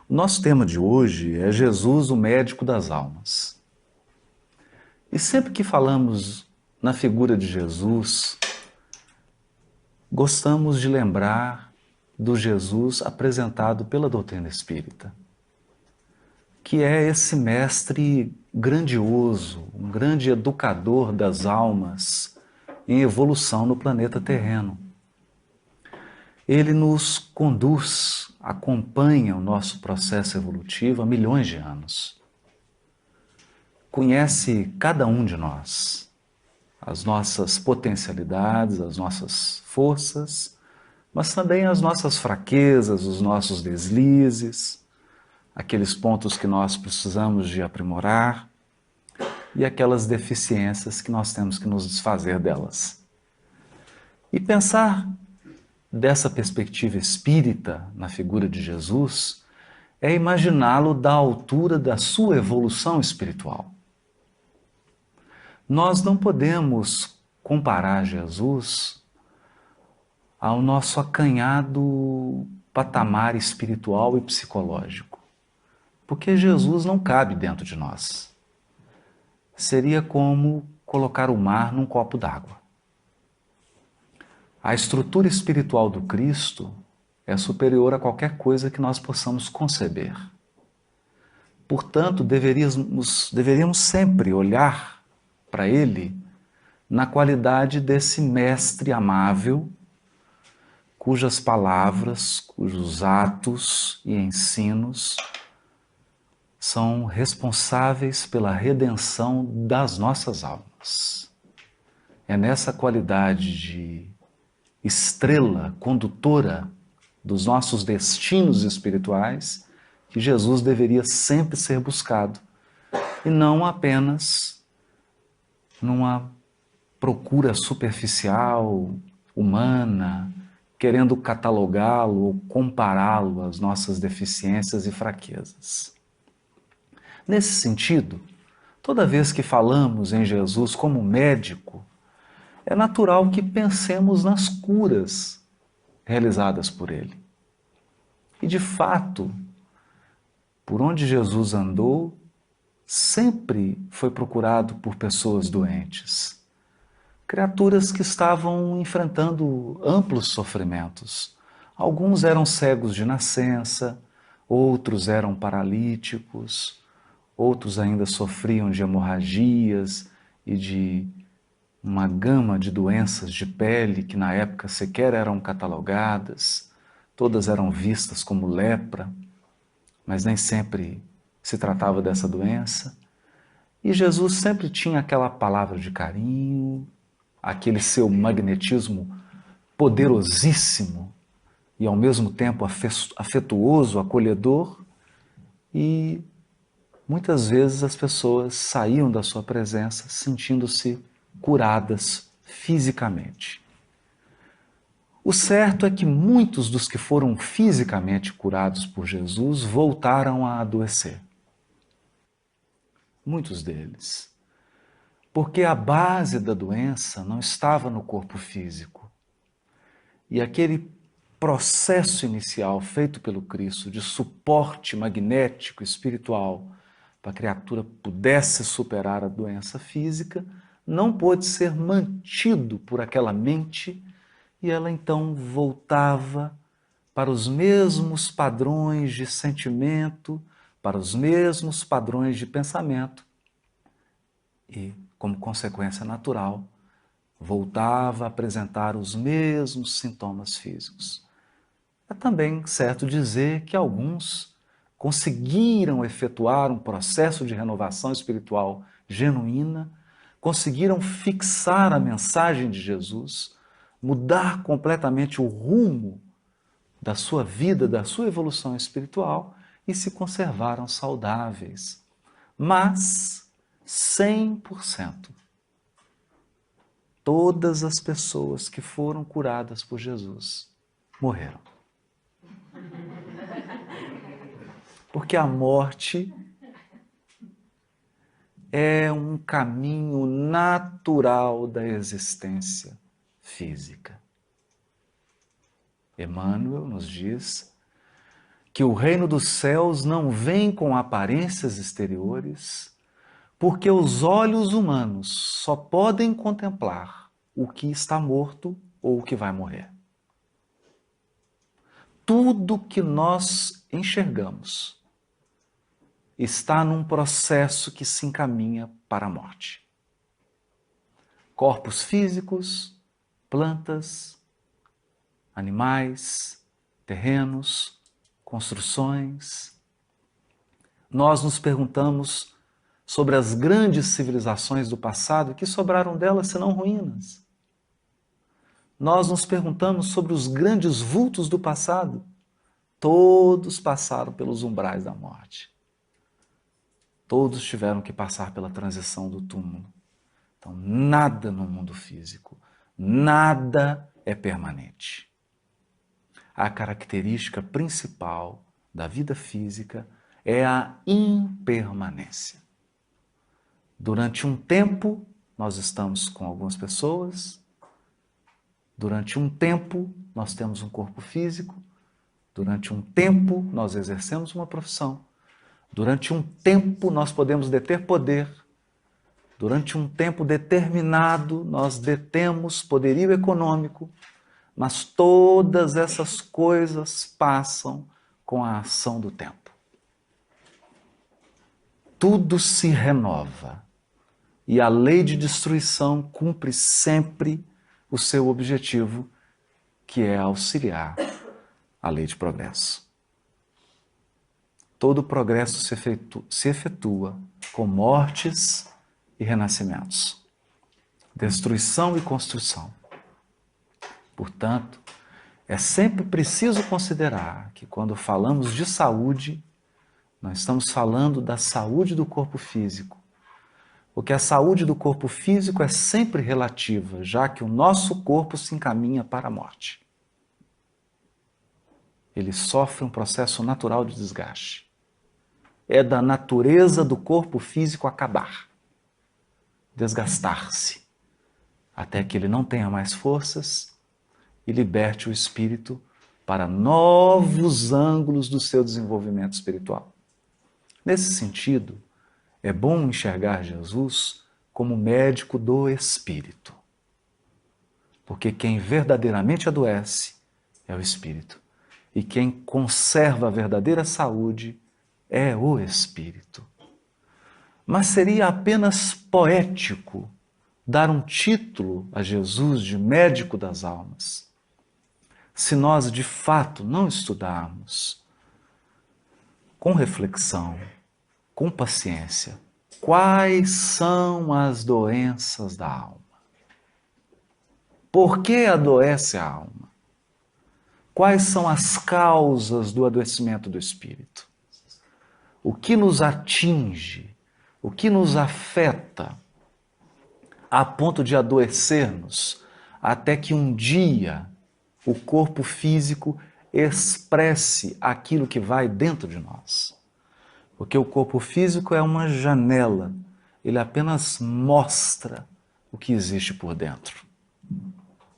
O nosso tema de hoje é Jesus, o médico das almas. E sempre que falamos na figura de Jesus, gostamos de lembrar do Jesus apresentado pela doutrina espírita, que é esse mestre grandioso, um grande educador das almas em evolução no planeta terreno. Ele nos conduz, acompanha o nosso processo evolutivo há milhões de anos. Conhece cada um de nós, as nossas potencialidades, as nossas forças, mas também as nossas fraquezas, os nossos deslizes, aqueles pontos que nós precisamos de aprimorar e aquelas deficiências que nós temos que nos desfazer delas. E pensar dessa perspectiva espírita na figura de Jesus é imaginá-lo da altura da sua evolução espiritual. Nós não podemos comparar Jesus ao nosso acanhado patamar espiritual e psicológico, porque Jesus não cabe dentro de nós. Seria como colocar o mar num copo d'água. A estrutura espiritual do Cristo é superior a qualquer coisa que nós possamos conceber. Portanto, deveríamos sempre olhar para Ele na qualidade desse mestre amável, cujas palavras, cujos atos e ensinos são responsáveis pela redenção das nossas almas. É nessa qualidade de estrela condutora dos nossos destinos espirituais que Jesus deveria sempre ser buscado, e não apenas numa procura superficial, humana, querendo catalogá-lo ou compará-lo às nossas deficiências e fraquezas. Nesse sentido, toda vez que falamos em Jesus como médico, é natural que pensemos nas curas realizadas por ele. E de fato, por onde Jesus andou, sempre foi procurado por pessoas doentes, criaturas que estavam enfrentando amplos sofrimentos. Alguns eram cegos de nascença, outros eram paralíticos, outros ainda sofriam de hemorragias e de uma gama de doenças de pele que na época sequer eram catalogadas, todas eram vistas como lepra, mas nem sempre se tratava dessa doença. E Jesus sempre tinha aquela palavra de carinho, aquele seu magnetismo poderosíssimo e ao mesmo tempo afetuoso, acolhedor, e muitas vezes as pessoas saíam da sua presença sentindo-se curadas fisicamente. O certo é que muitos dos que foram fisicamente curados por Jesus voltaram a adoecer. Muitos deles. Porque a base da doença não estava no corpo físico. E aquele processo inicial feito pelo Cristo de suporte magnético espiritual para que a criatura pudesse superar a doença física não pôde ser mantido por aquela mente, e ela então voltava para os mesmos padrões de sentimento, para os mesmos padrões de pensamento e, como consequência natural, voltava a apresentar os mesmos sintomas físicos. É também certo dizer que alguns conseguiram efetuar um processo de renovação espiritual genuína, conseguiram fixar a mensagem de Jesus, mudar completamente o rumo da sua vida, da sua evolução espiritual, e se conservaram saudáveis. Mas 100%. Todas as pessoas que foram curadas por Jesus morreram. Porque a morte é um caminho natural da existência física. Emmanuel nos diz que o reino dos céus não vem com aparências exteriores, porque os olhos humanos só podem contemplar o que está morto ou o que vai morrer. Tudo que nós enxergamos está num processo que se encaminha para a morte. Corpos físicos, plantas, animais, terrenos, construções. Nós nos perguntamos sobre as grandes civilizações do passado, e que sobraram delas senão ruínas. Nós nos perguntamos sobre os grandes vultos do passado. Todos passaram pelos umbrais da morte. Todos tiveram que passar pela transição do túmulo. Então, nada no mundo físico, nada é permanente. A característica principal da vida física é a impermanência. Durante um tempo, nós estamos com algumas pessoas. Durante um tempo, nós temos um corpo físico. Durante um tempo, nós exercemos uma profissão. Durante um tempo, nós podemos deter poder. Durante um tempo determinado, nós detemos poderio econômico. Mas todas essas coisas passam com a ação do tempo. Tudo se renova. E a lei de destruição cumpre sempre o seu objetivo, que é auxiliar a lei de progresso. Todo progresso se efetua com mortes e renascimentos, destruição e construção. Portanto, é sempre preciso considerar que quando falamos de saúde, nós estamos falando da saúde do corpo físico. Porque a saúde do corpo físico é sempre relativa, já que o nosso corpo se encaminha para a morte. Ele sofre um processo natural de desgaste. É da natureza do corpo físico acabar, desgastar-se, até que ele não tenha mais forças e liberte o espírito para novos ângulos do seu desenvolvimento espiritual. Nesse sentido, é bom enxergar Jesus como médico do espírito. Porque quem verdadeiramente adoece é o espírito. E quem conserva a verdadeira saúde é o espírito. Mas seria apenas poético dar um título a Jesus de médico das almas, se nós de fato não estudarmos com reflexão, com paciência, quais são as doenças da alma? Por que adoece a alma? Quais são as causas do adoecimento do espírito? O que nos atinge? O que nos afeta a ponto de adoecermos até que um dia o corpo físico expresse aquilo que vai dentro de nós? Porque o corpo físico é uma janela, ele apenas mostra o que existe por dentro.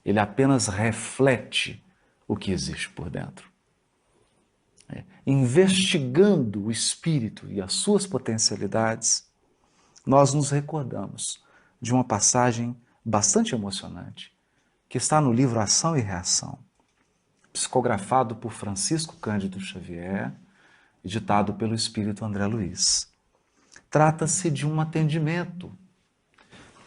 Ele apenas reflete o que existe por dentro. Investigando o espírito e as suas potencialidades, nós nos recordamos de uma passagem bastante emocionante que está no livro Ação e Reação, psicografado por Francisco Cândido Xavier, editado pelo espírito André Luiz. Trata-se de um atendimento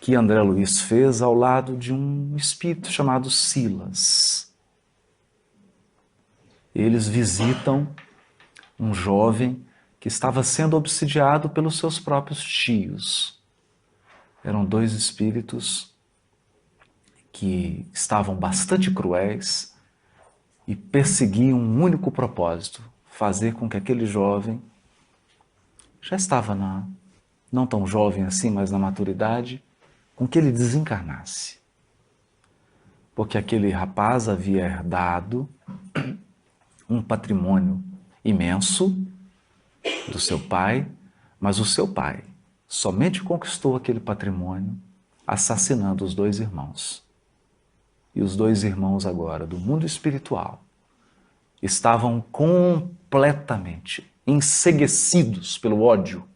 que André Luiz fez ao lado de um espírito chamado Silas. Eles visitam um jovem que estava sendo obsidiado pelos seus próprios tios. Eram dois espíritos que estavam bastante cruéis e perseguiam um único propósito: fazer com que aquele jovem, já estava não tão jovem assim, mas na maturidade, com que ele desencarnasse. Porque aquele rapaz havia herdado um patrimônio imenso do seu pai, mas o seu pai somente conquistou aquele patrimônio assassinando os dois irmãos. E os dois irmãos agora, do mundo espiritual, estavam completamente enceguecidos pelo ódio,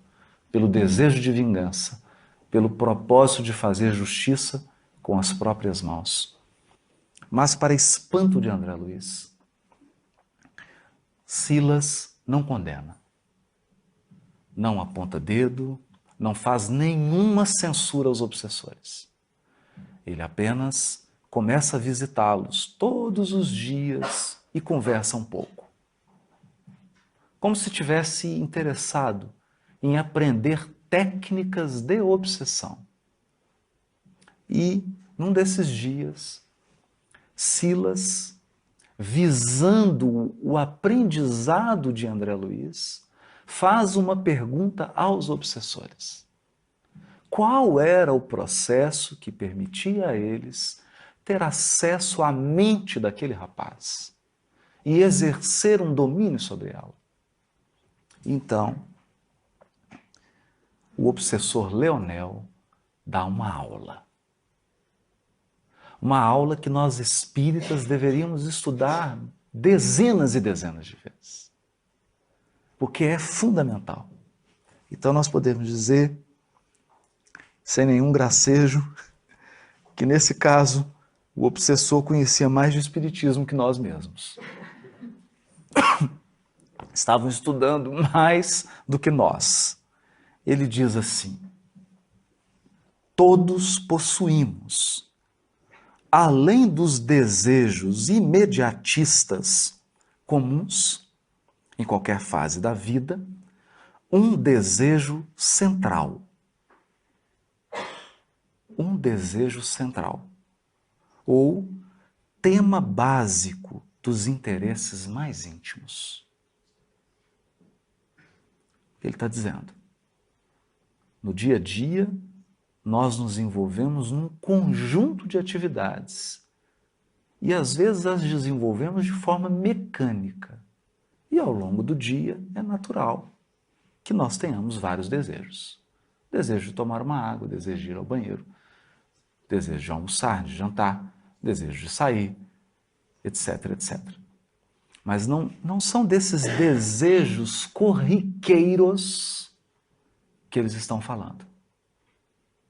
pelo desejo de vingança, pelo propósito de fazer justiça com as próprias mãos. Mas, para espanto de André Luiz, Silas não condena, não aponta dedo, não faz nenhuma censura aos obsessores. Ele apenas começa a visitá-los todos os dias e conversa um pouco. Como se tivesse interessado em aprender técnicas de obsessão. E, num desses dias, Silas, visando o aprendizado de André Luiz, faz uma pergunta aos obsessores. Qual era o processo que permitia a eles ter acesso à mente daquele rapaz e exercer um domínio sobre ela? Então, o obsessor Leonel dá uma aula. Uma aula que nós espíritas deveríamos estudar dezenas e dezenas de vezes. Porque é fundamental. Então nós podemos dizer, sem nenhum gracejo, que nesse caso o obsessor conhecia mais de espiritismo que nós mesmos. Estavam estudando mais do que nós. Ele diz assim: todos possuímos, além dos desejos imediatistas comuns em qualquer fase da vida, um desejo central. Um desejo central, ou tema básico dos interesses mais íntimos. Ele está dizendo, no dia a dia, nós nos envolvemos num conjunto de atividades e às vezes as desenvolvemos de forma mecânica. E ao longo do dia é natural que nós tenhamos vários desejos. Desejo de tomar uma água, desejo de ir ao banheiro, desejo de almoçar, de jantar, desejo de sair, etc, etc. Mas não são desses desejos corriqueiros que eles estão falando.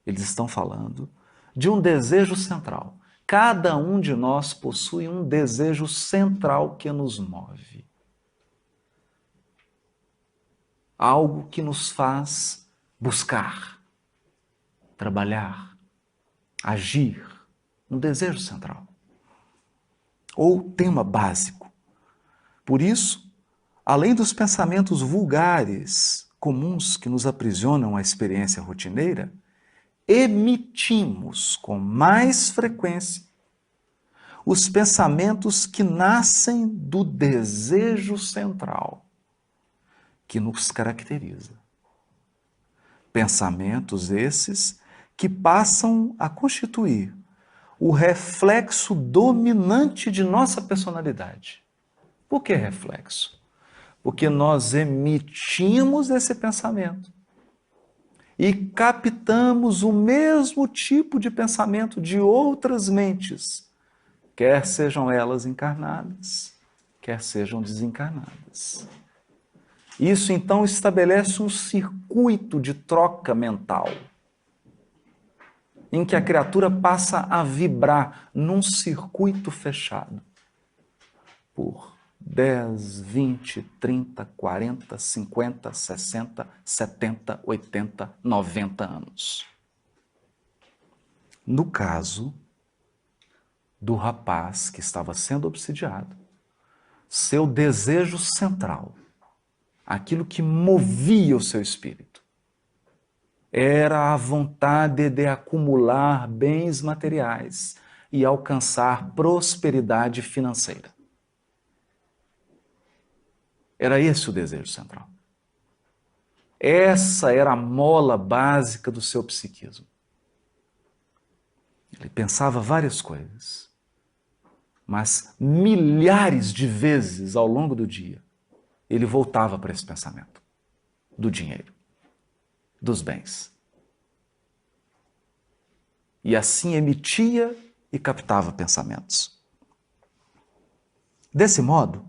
Eles estão falando de um desejo central. Cada um de nós possui um desejo central que nos move. Algo que nos faz buscar, trabalhar, agir. Um desejo central. Ou tema básico. Por isso, além dos pensamentos vulgares, comuns que nos aprisionam à experiência rotineira, emitimos com mais frequência os pensamentos que nascem do desejo central que nos caracteriza. Pensamentos esses que passam a constituir o reflexo dominante de nossa personalidade. Por que reflexo? Porque nós emitimos esse pensamento e captamos o mesmo tipo de pensamento de outras mentes, quer sejam elas encarnadas, quer sejam desencarnadas. Isso então estabelece um circuito de troca mental, em que a criatura passa a vibrar num circuito fechado por 10, 20, 30, 40, 50, 60, 70, 80, 90 anos. No caso do rapaz que estava sendo obsidiado, seu desejo central, aquilo que movia o seu espírito, era a vontade de acumular bens materiais e alcançar prosperidade financeira. Era esse o desejo central. Essa era a mola básica do seu psiquismo. Ele pensava várias coisas, mas milhares de vezes ao longo do dia, ele voltava para esse pensamento do dinheiro, dos bens. E assim emitia e captava pensamentos. Desse modo,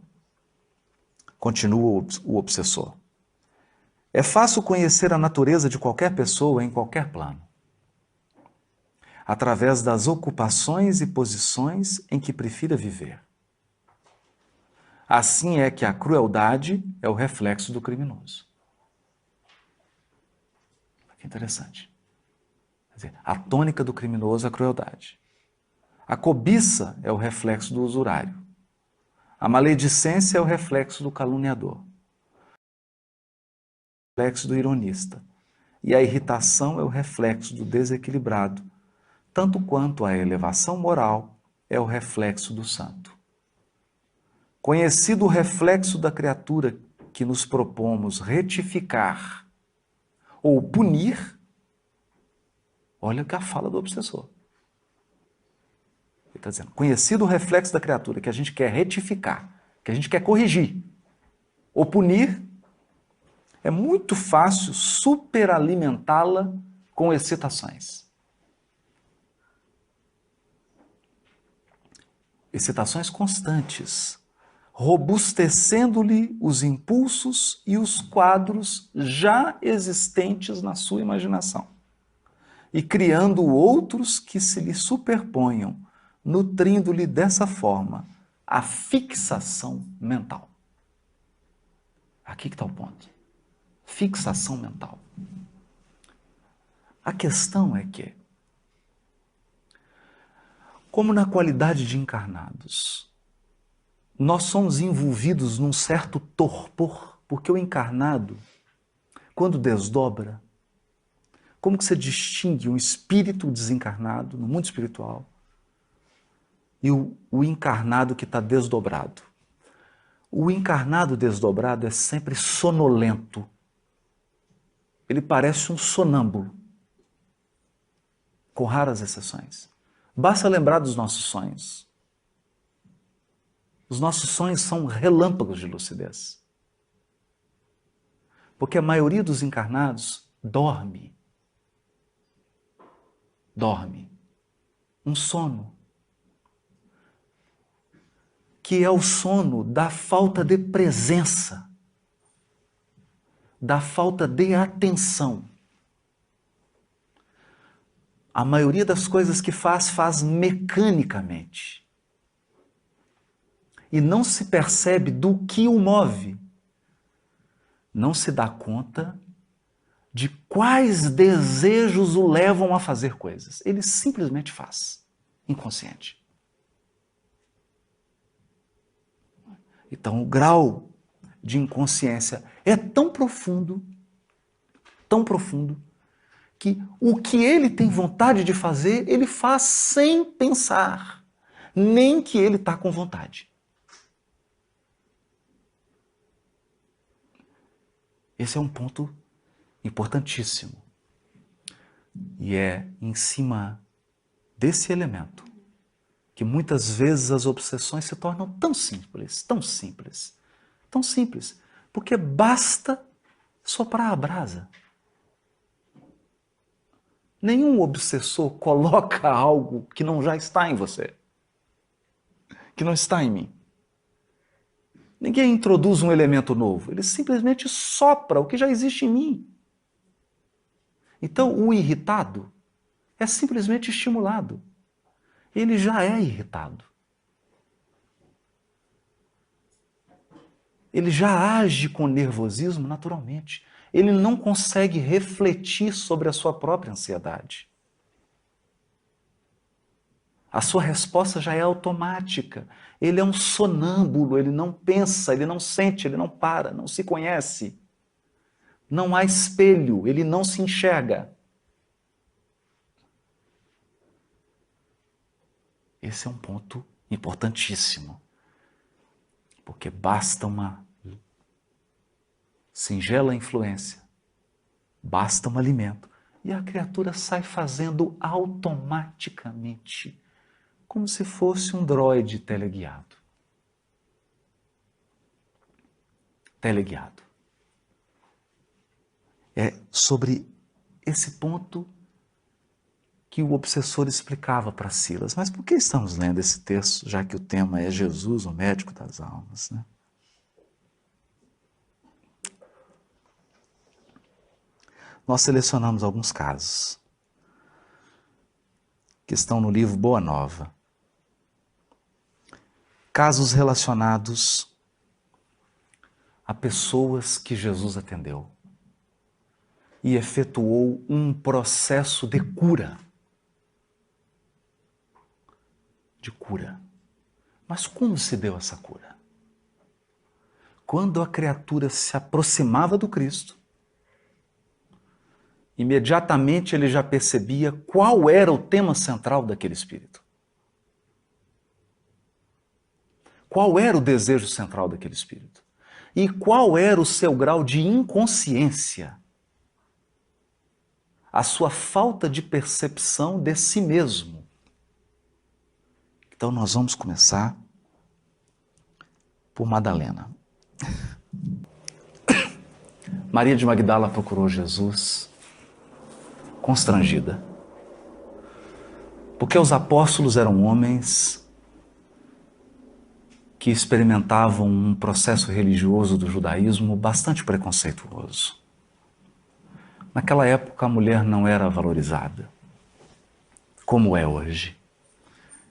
Continua o obsessor. É fácil conhecer a natureza de qualquer pessoa em qualquer plano, através das ocupações e posições em que prefira viver. Assim é que a crueldade é o reflexo do criminoso. Que interessante. Quer dizer, a tônica do criminoso é a crueldade. A cobiça é o reflexo do usurário. A maledicência é o reflexo do caluniador. O reflexo do ironista. E a irritação é o reflexo do desequilibrado, tanto quanto a elevação moral é o reflexo do santo. Conhecido o reflexo da criatura que nos propomos retificar ou punir, olha que a fala do obsessor. Ele está dizendo, conhecido o reflexo da criatura que a gente quer retificar, que a gente quer corrigir ou punir, é muito fácil superalimentá-la com excitações. Excitações constantes, robustecendo-lhe os impulsos e os quadros já existentes na sua imaginação, e criando outros que se lhe superponham, nutrindo-lhe dessa forma a fixação mental. Aqui que está o ponto. Fixação mental. A questão é que, como na qualidade de encarnados, nós somos envolvidos num certo torpor, porque o encarnado, quando desdobra, como que você distingue um espírito desencarnado no mundo espiritual e o encarnado que está desdobrado? O encarnado desdobrado é sempre sonolento. Ele parece um sonâmbulo, com raras exceções. Basta lembrar dos nossos sonhos. Os nossos sonhos são relâmpagos de lucidez. Porque a maioria dos encarnados dorme. Dorme. Um sono. Que é o sono da falta de presença, da falta de atenção. A maioria das coisas que faz mecanicamente. E não se percebe do que o move. Não se dá conta de quais desejos o levam a fazer coisas. Ele simplesmente faz, inconsciente. Então, o grau de inconsciência é tão profundo, que o que ele tem vontade de fazer, ele faz sem pensar, nem que ele está com vontade. Esse é um ponto importantíssimo. E é em cima desse elemento que muitas vezes as obsessões se tornam tão simples, porque basta soprar a brasa. Nenhum obsessor coloca algo que não já está em você, que não está em mim. Ninguém introduz um elemento novo, ele simplesmente sopra o que já existe em mim. Então, o irritado é simplesmente estimulado. Ele já é irritado. Ele já age com nervosismo naturalmente. Ele não consegue refletir sobre a sua própria ansiedade. A sua resposta já é automática. Ele é um sonâmbulo, ele não pensa, ele não sente, ele não para, não se conhece. Não há espelho, ele não se enxerga. Esse é um ponto importantíssimo, porque basta uma singela influência, basta um alimento, e a criatura sai fazendo automaticamente, como se fosse um droide teleguiado. Teleguiado. É sobre esse ponto que o obsessor explicava para Silas. Mas por que estamos lendo esse texto, já que o tema é Jesus, o médico das almas, né? nós selecionamos alguns casos que estão no livro Boa Nova. Casos relacionados a pessoas que Jesus atendeu e efetuou um processo de cura. De cura. Mas como se deu essa cura? Quando a criatura se aproximava do Cristo, imediatamente ele já percebia qual era o tema central daquele espírito. Qual era o desejo central daquele espírito? E qual era o seu grau de inconsciência? A sua falta de percepção de si mesmo. Então nós vamos começar por Madalena. Maria de Magdala procurou Jesus constrangida, porque os apóstolos eram homens que experimentavam um processo religioso do judaísmo bastante preconceituoso. Naquela época a mulher não era valorizada, como é hoje.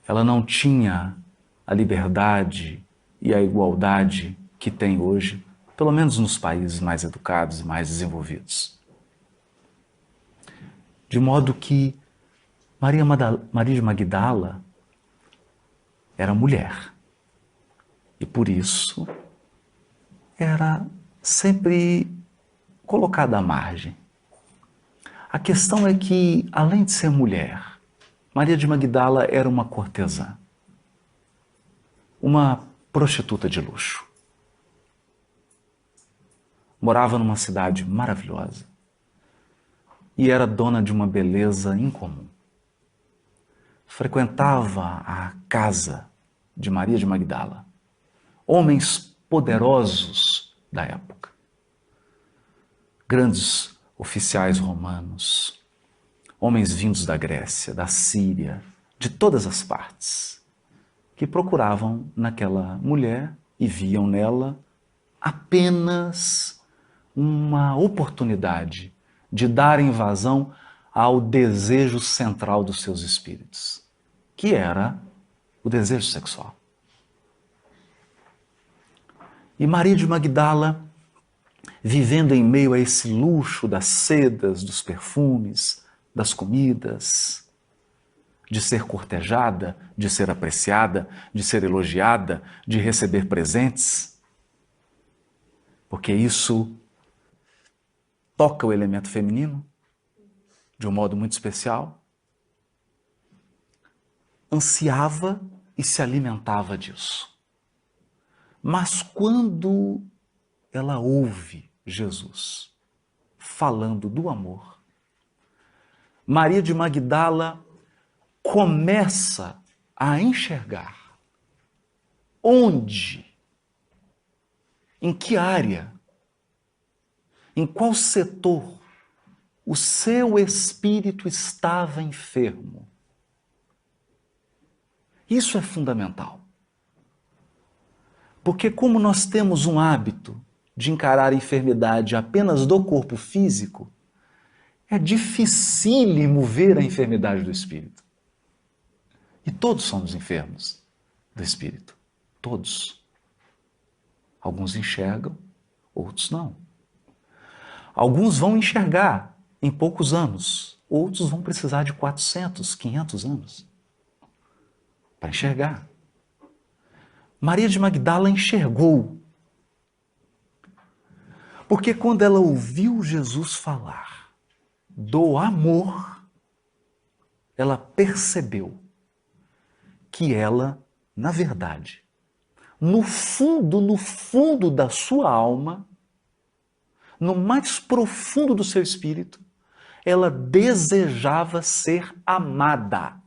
Ela não tinha a liberdade e a igualdade que tem hoje, pelo menos nos países mais educados e mais desenvolvidos. De modo que Maria de Magdala era mulher e por isso era sempre colocada à margem. A questão é que, além de ser mulher, Maria de Magdala era uma cortesã, uma prostituta de luxo. Morava numa cidade maravilhosa e era dona de uma beleza incomum. Frequentava a casa de Maria de Magdala homens poderosos da época, grandes oficiais romanos, homens vindos da Grécia, da Síria, de todas as partes, que procuravam naquela mulher e viam nela apenas uma oportunidade de darem vazão ao desejo central dos seus espíritos, que era o desejo sexual. E Maria de Magdala, vivendo em meio a esse luxo das sedas, dos perfumes, das comidas, de ser cortejada, de ser apreciada, de ser elogiada, de receber presentes, porque isso toca o elemento feminino de um modo muito especial, ansiava e se alimentava disso. Mas quando ela ouve Jesus falando do amor, Maria de Magdala começa a enxergar onde, em que área, em qual setor o seu espírito estava enfermo. Isso é fundamental. Porque como nós temos um hábito de encarar a enfermidade apenas do corpo físico, é dificílimo ver a enfermidade do espírito. E todos somos enfermos do espírito. Todos. Alguns enxergam, outros não. Alguns vão enxergar em poucos anos, outros vão precisar de 400, 500 anos para enxergar. Maria de Magdala enxergou, porque quando ela ouviu Jesus falar do amor, ela percebeu que ela, na verdade, no fundo da sua alma, no mais profundo do seu espírito, ela desejava ser amada.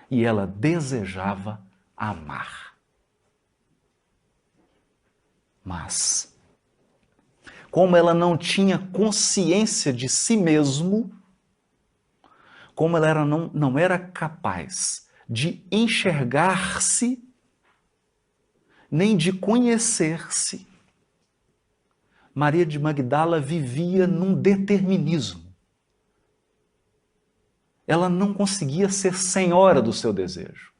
E ela desejava amar. Mas, como ela não tinha consciência de si mesmo, como ela não era capaz de enxergar-se, nem de conhecer-se, Maria de Magdala vivia num determinismo. Ela não conseguia ser senhora do seu desejo.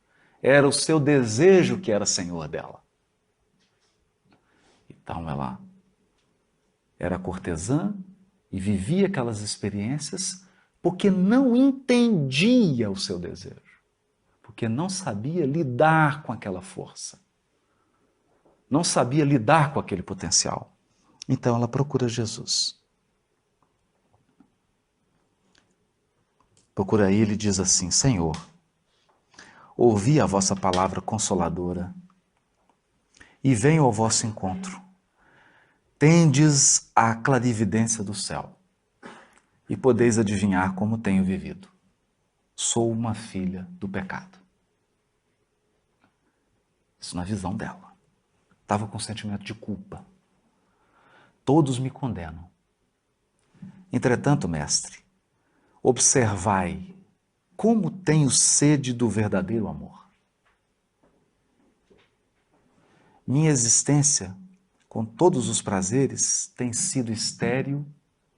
Era o seu desejo que era senhor dela. Então ela era cortesã e vivia aquelas experiências porque não entendia o seu desejo, porque não sabia lidar com aquela força, não sabia lidar com aquele potencial. Então ela procura Jesus. Procura ele e diz assim: Senhor, ouvi a vossa palavra consoladora e venho ao vosso encontro. Tendes a clarividência do céu e podeis adivinhar como tenho vivido. Sou uma filha do pecado. Isso na visão dela. Estava com sentimento de culpa. Todos me condenam. Entretanto, mestre, observai como tenho sede do verdadeiro amor. Minha existência, com todos os prazeres, tem sido estéril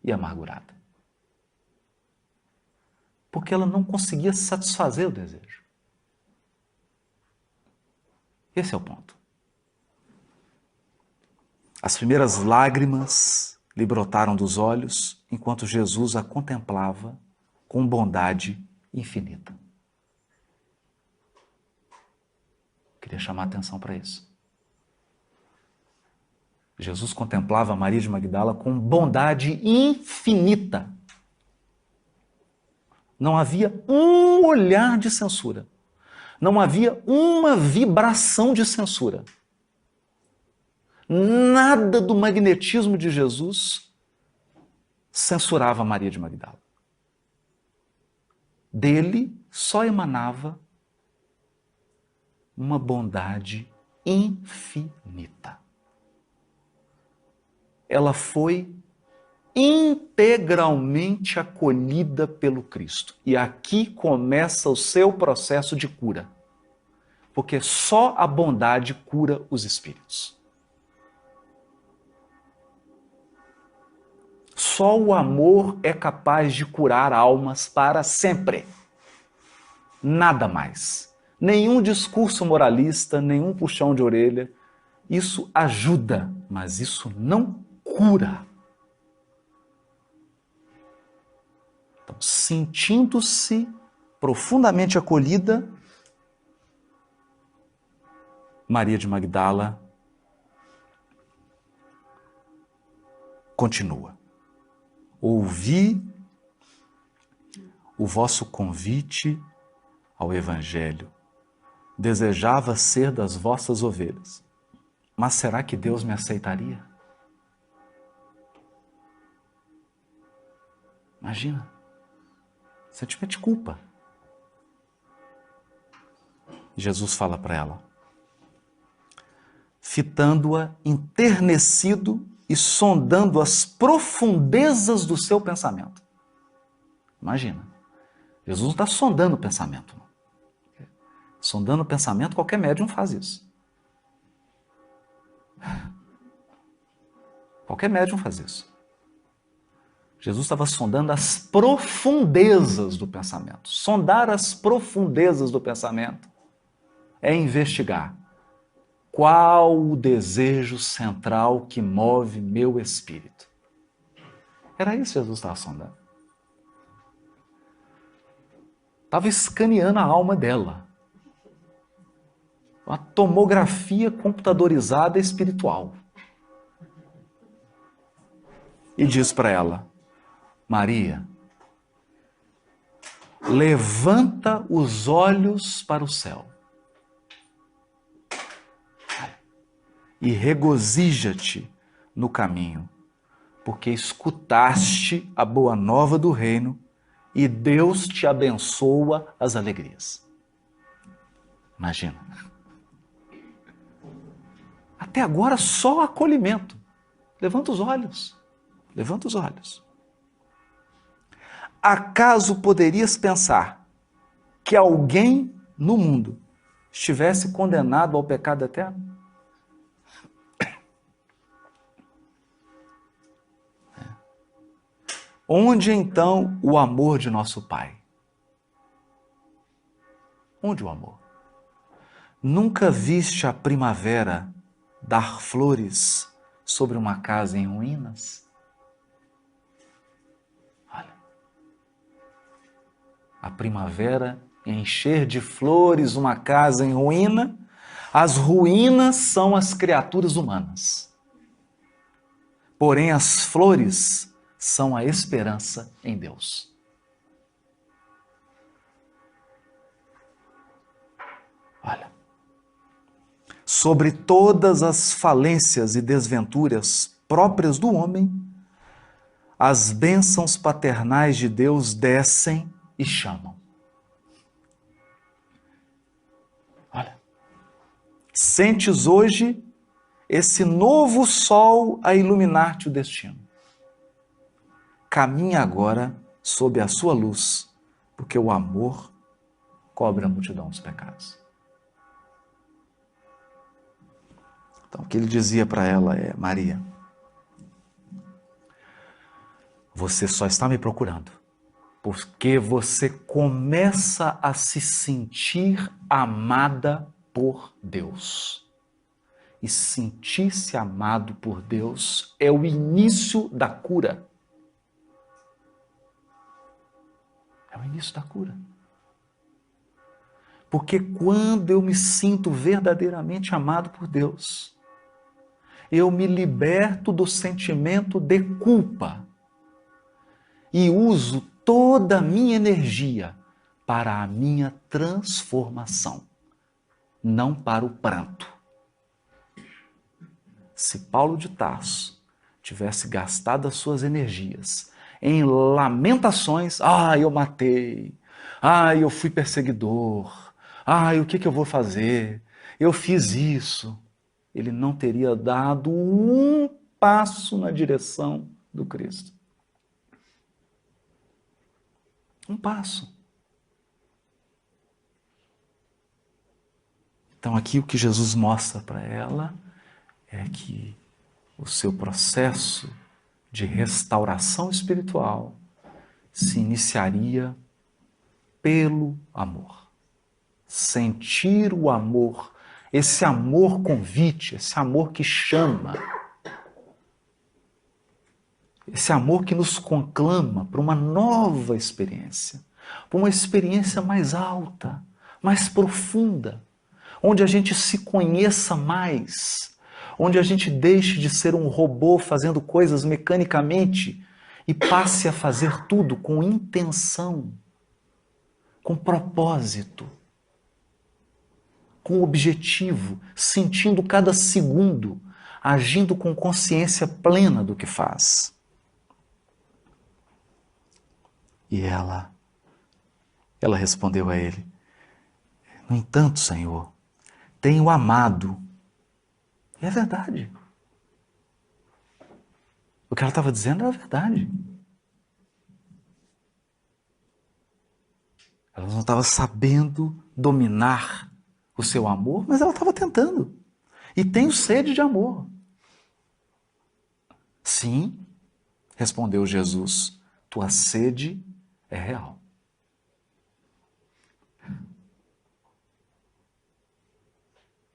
e amargurada. Porque ela não conseguia satisfazer o desejo. Esse é o ponto. As primeiras lágrimas lhe brotaram dos olhos enquanto Jesus a contemplava com bondade infinita. Queria chamar a atenção para isso. Jesus contemplava Maria de Magdala com bondade infinita. Não havia um olhar de censura. Não havia uma vibração de censura. Nada do magnetismo de Jesus censurava Maria de Magdala. Dele só emanava uma bondade infinita. Ela foi integralmente acolhida pelo Cristo. E aqui começa o seu processo de cura. Porque só a bondade cura os espíritos. Só o amor é capaz de curar almas para sempre. Nada mais. Nenhum discurso moralista, nenhum puxão de orelha. Isso ajuda, mas isso não cura. Então, sentindo-se profundamente acolhida, Maria de Magdala continua. Ouvi o vosso convite ao Evangelho. Desejava ser das vossas ovelhas. Mas será que Deus me aceitaria? Imagina. Sentimento de culpa. Jesus fala para ela, fitando-a enternecido e sondando as profundezas do seu pensamento. Imagina, Jesus não está sondando o pensamento. Não. Sondando o pensamento, qualquer médium faz isso. Qualquer médium faz isso. Jesus estava sondando as profundezas do pensamento. Sondar as profundezas do pensamento é investigar qual o desejo central que move meu espírito. Era isso que Jesus estava sondando. Estava escaneando a alma dela. Uma tomografia computadorizada espiritual. E diz para ela, Maria, levanta os olhos para o céu e regozija-te no caminho, porque escutaste a boa nova do reino e Deus te abençoa as alegrias. Imagina. Até agora só acolhimento. Levanta os olhos. Levanta os olhos. Acaso poderias pensar que alguém no mundo estivesse condenado ao pecado eterno? Onde então o amor de nosso Pai? Onde o amor? Nunca viste a primavera dar flores sobre uma casa em ruínas? Olha, a primavera encher de flores uma casa em ruína, as ruínas são as criaturas humanas. Porém, as flores são a esperança em Deus. Olha, sobre todas as falências e desventuras próprias do homem, as bênçãos paternais de Deus descem e chamam. Olha, sentes hoje esse novo sol a iluminar-te o destino. Caminha agora sob a sua luz, porque o amor cobre a multidão dos pecados. Então, o que ele dizia para ela é: Maria, você só está me procurando porque você começa a se sentir amada por Deus. E sentir-se amado por Deus é o início da cura. É o início da cura. Porque quando eu me sinto verdadeiramente amado por Deus, eu me liberto do sentimento de culpa e uso toda a minha energia para a minha transformação, não para o pranto. Se Paulo de Tarso tivesse gastado as suas energias em lamentações, eu matei, eu fui perseguidor, o que eu vou fazer? Eu fiz isso. Ele não teria dado um passo na direção do Cristo. Um passo. Então aqui o que Jesus mostra para ela é que o seu processo de restauração espiritual se iniciaria pelo amor. Sentir o amor, esse amor convite, esse amor que chama, esse amor que nos conclama para uma nova experiência, para uma experiência mais alta, mais profunda, onde a gente se conheça mais, onde a gente deixe de ser um robô fazendo coisas mecanicamente e passe a fazer tudo com intenção, com propósito, com objetivo, sentindo cada segundo, agindo com consciência plena do que faz. E ela respondeu a ele: no entanto, Senhor, tenho amado. E é verdade. O que ela estava dizendo era verdade. Ela não estava sabendo dominar o seu amor, mas ela estava tentando. E tenho sede de amor. Sim, respondeu Jesus, tua sede é real.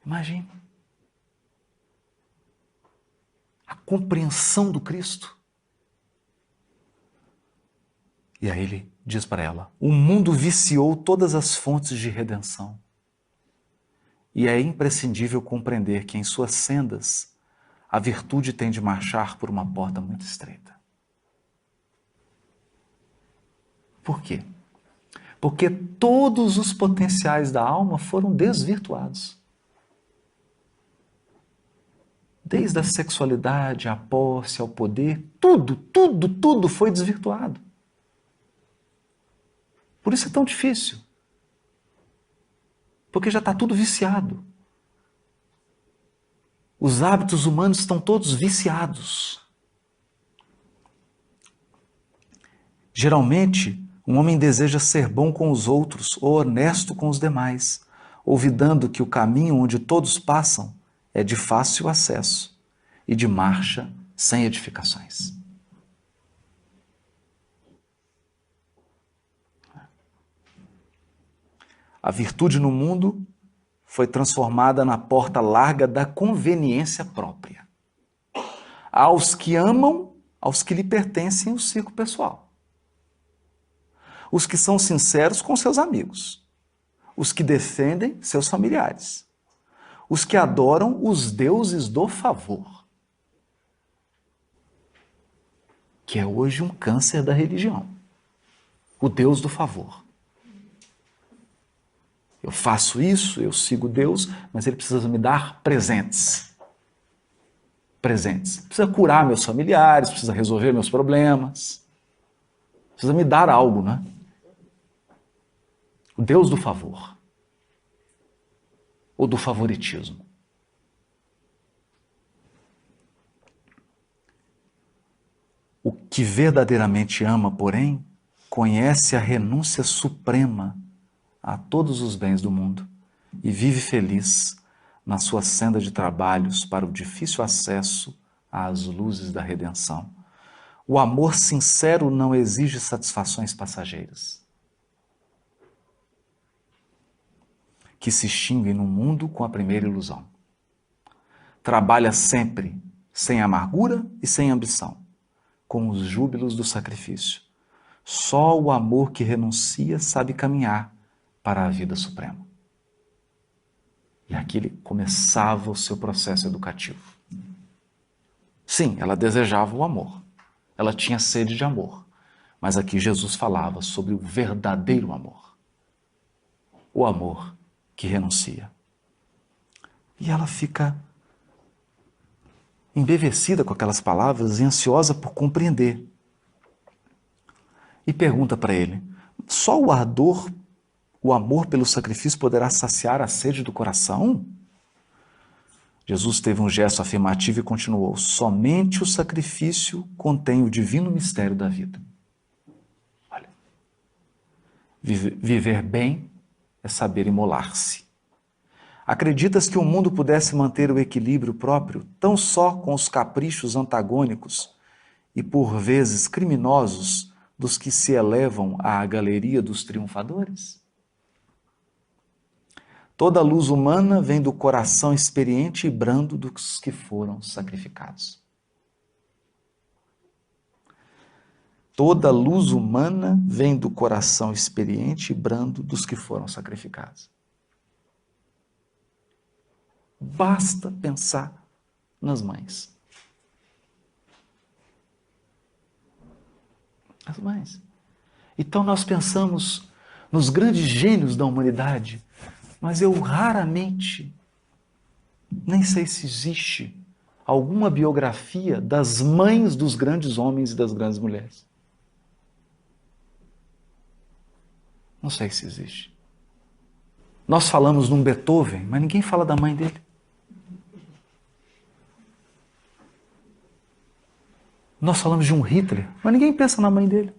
Imagine a compreensão do Cristo. E aí ele diz para ela: o mundo viciou todas as fontes de redenção. E é imprescindível compreender que em suas sendas a virtude tem de marchar por uma porta muito estreita. Por quê? Porque todos os potenciais da alma foram desvirtuados. Desde a sexualidade, a posse, ao poder, tudo foi desvirtuado. Por isso é tão difícil. Porque já está tudo viciado. Os hábitos humanos estão todos viciados. Geralmente, um homem deseja ser bom com os outros ou honesto com os demais, olvidando que o caminho onde todos passam é de fácil acesso e de marcha sem edificações. A virtude no mundo foi transformada na porta larga da conveniência própria. Aos que amam, aos que lhe pertencem o círculo pessoal. Os que são sinceros com seus amigos. Os que defendem seus familiares. Os que adoram os deuses do favor. Que é hoje um câncer da religião. O Deus do favor. Eu faço isso, eu sigo Deus, mas Ele precisa me dar presentes. Presentes. Precisa curar meus familiares, precisa resolver meus problemas. Precisa me dar algo, né? O Deus do favor. Ou do favoritismo. O que verdadeiramente ama, porém, conhece a renúncia suprema a todos os bens do mundo e vive feliz na sua senda de trabalhos para o difícil acesso às luzes da redenção. O amor sincero não exige satisfações passageiras, que se extinguem no mundo com a primeira ilusão. Trabalha sempre, sem amargura e sem ambição, com os júbilos do sacrifício. Só o amor que renuncia sabe caminhar para a vida suprema. E aqui ele começava o seu processo educativo. Sim, ela desejava o amor. Ela tinha sede de amor. Mas aqui Jesus falava sobre o verdadeiro amor. O amor que renuncia. E ela fica embevecida com aquelas palavras e ansiosa por compreender. E pergunta para ele: só o ardor, o amor pelo sacrifício poderá saciar a sede do coração? Jesus teve um gesto afirmativo e continuou: somente o sacrifício contém o divino mistério da vida. Olha, viver bem é saber imolar-se. Acreditas que o mundo pudesse manter o equilíbrio próprio tão só com os caprichos antagônicos e por vezes criminosos dos que se elevam à galeria dos triunfadores? Toda luz humana vem do coração experiente e brando dos que foram sacrificados. Toda luz humana vem do coração experiente e brando dos que foram sacrificados. Basta pensar nas mães. As mães. Então nós pensamos nos grandes gênios da humanidade, mas eu raramente, nem sei se existe alguma biografia das mães dos grandes homens e das grandes mulheres. Não sei se existe. Nós falamos num Beethoven, mas ninguém fala da mãe dele. Nós falamos de um Hitler, mas ninguém pensa na mãe dele.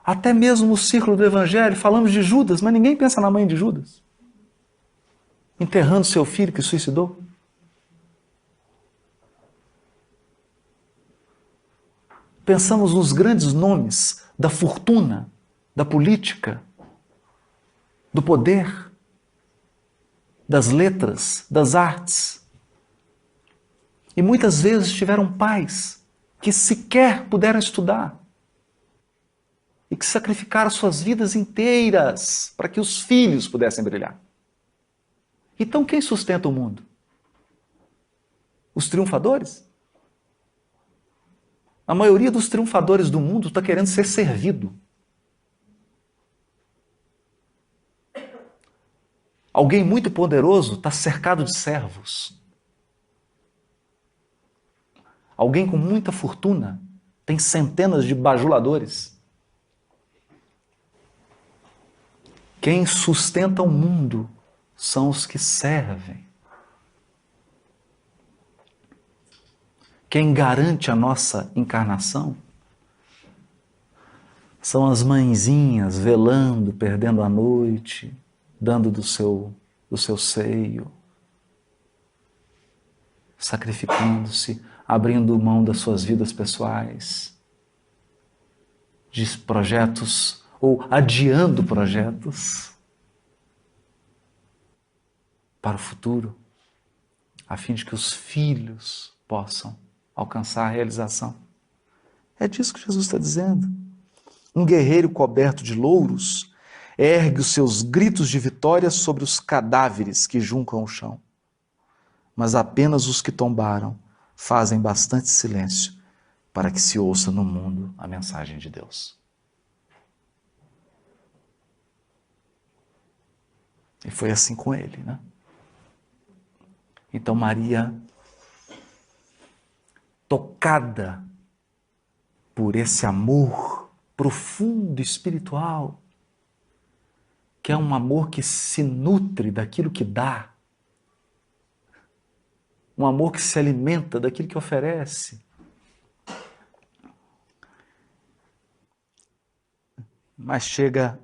Até mesmo no círculo do Evangelho, falamos de Judas, mas ninguém pensa na mãe de Judas. Enterrando seu filho que suicidou. Pensamos nos grandes nomes da fortuna, da política, do poder, das letras, das artes. E muitas vezes tiveram pais que sequer puderam estudar e que sacrificaram suas vidas inteiras para que os filhos pudessem brilhar. Então quem sustenta o mundo? Os triunfadores? A maioria dos triunfadores do mundo está querendo ser servido. Alguém muito poderoso está cercado de servos. Alguém com muita fortuna tem centenas de bajuladores. Quem sustenta o mundo são os que servem. Quem garante a nossa encarnação são as mãezinhas velando, perdendo a noite, dando do seu seio, sacrificando-se, abrindo mão das suas vidas pessoais, de projetos ou adiando projetos para o futuro, a fim de que os filhos possam alcançar a realização. É disso que Jesus está dizendo. Um guerreiro coberto de louros ergue os seus gritos de vitória sobre os cadáveres que juncam o chão. Mas apenas os que tombaram fazem bastante silêncio para que se ouça no mundo a mensagem de Deus. E foi assim com ele, né? Então Maria, tocada por esse amor profundo e espiritual, que é um amor que se nutre daquilo que dá, um amor que se alimenta daquilo que oferece. Mas chega,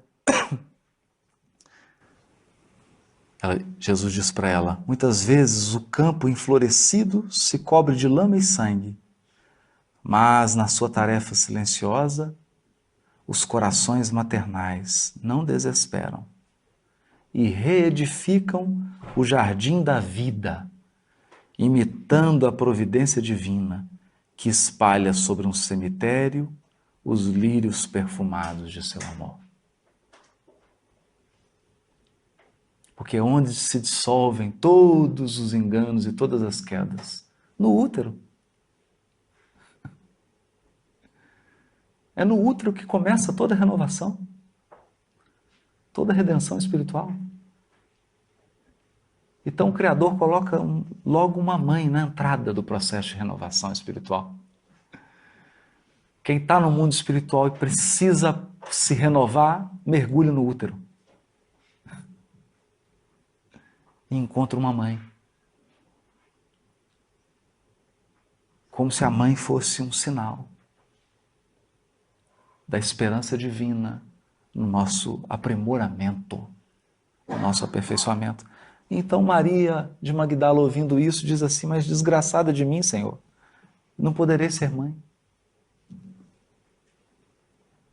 Jesus diz para ela, muitas vezes o campo enflorescido se cobre de lama e sangue, mas na sua tarefa silenciosa, os corações maternais não desesperam e reedificam o jardim da vida, imitando a providência divina que espalha sobre um cemitério os lírios perfumados de seu amor. Porque onde se dissolvem todos os enganos e todas as quedas? No útero. É no útero que começa toda a renovação, toda a redenção espiritual. Então o Criador coloca logo uma mãe na entrada do processo de renovação espiritual. Quem está no mundo espiritual e precisa se renovar, mergulha no útero. E encontra uma mãe. Como se a mãe fosse um sinal da esperança divina no nosso aprimoramento, no nosso aperfeiçoamento. Então Maria de Magdala, ouvindo isso, diz assim, mas desgraçada de mim, Senhor, não poderei ser mãe.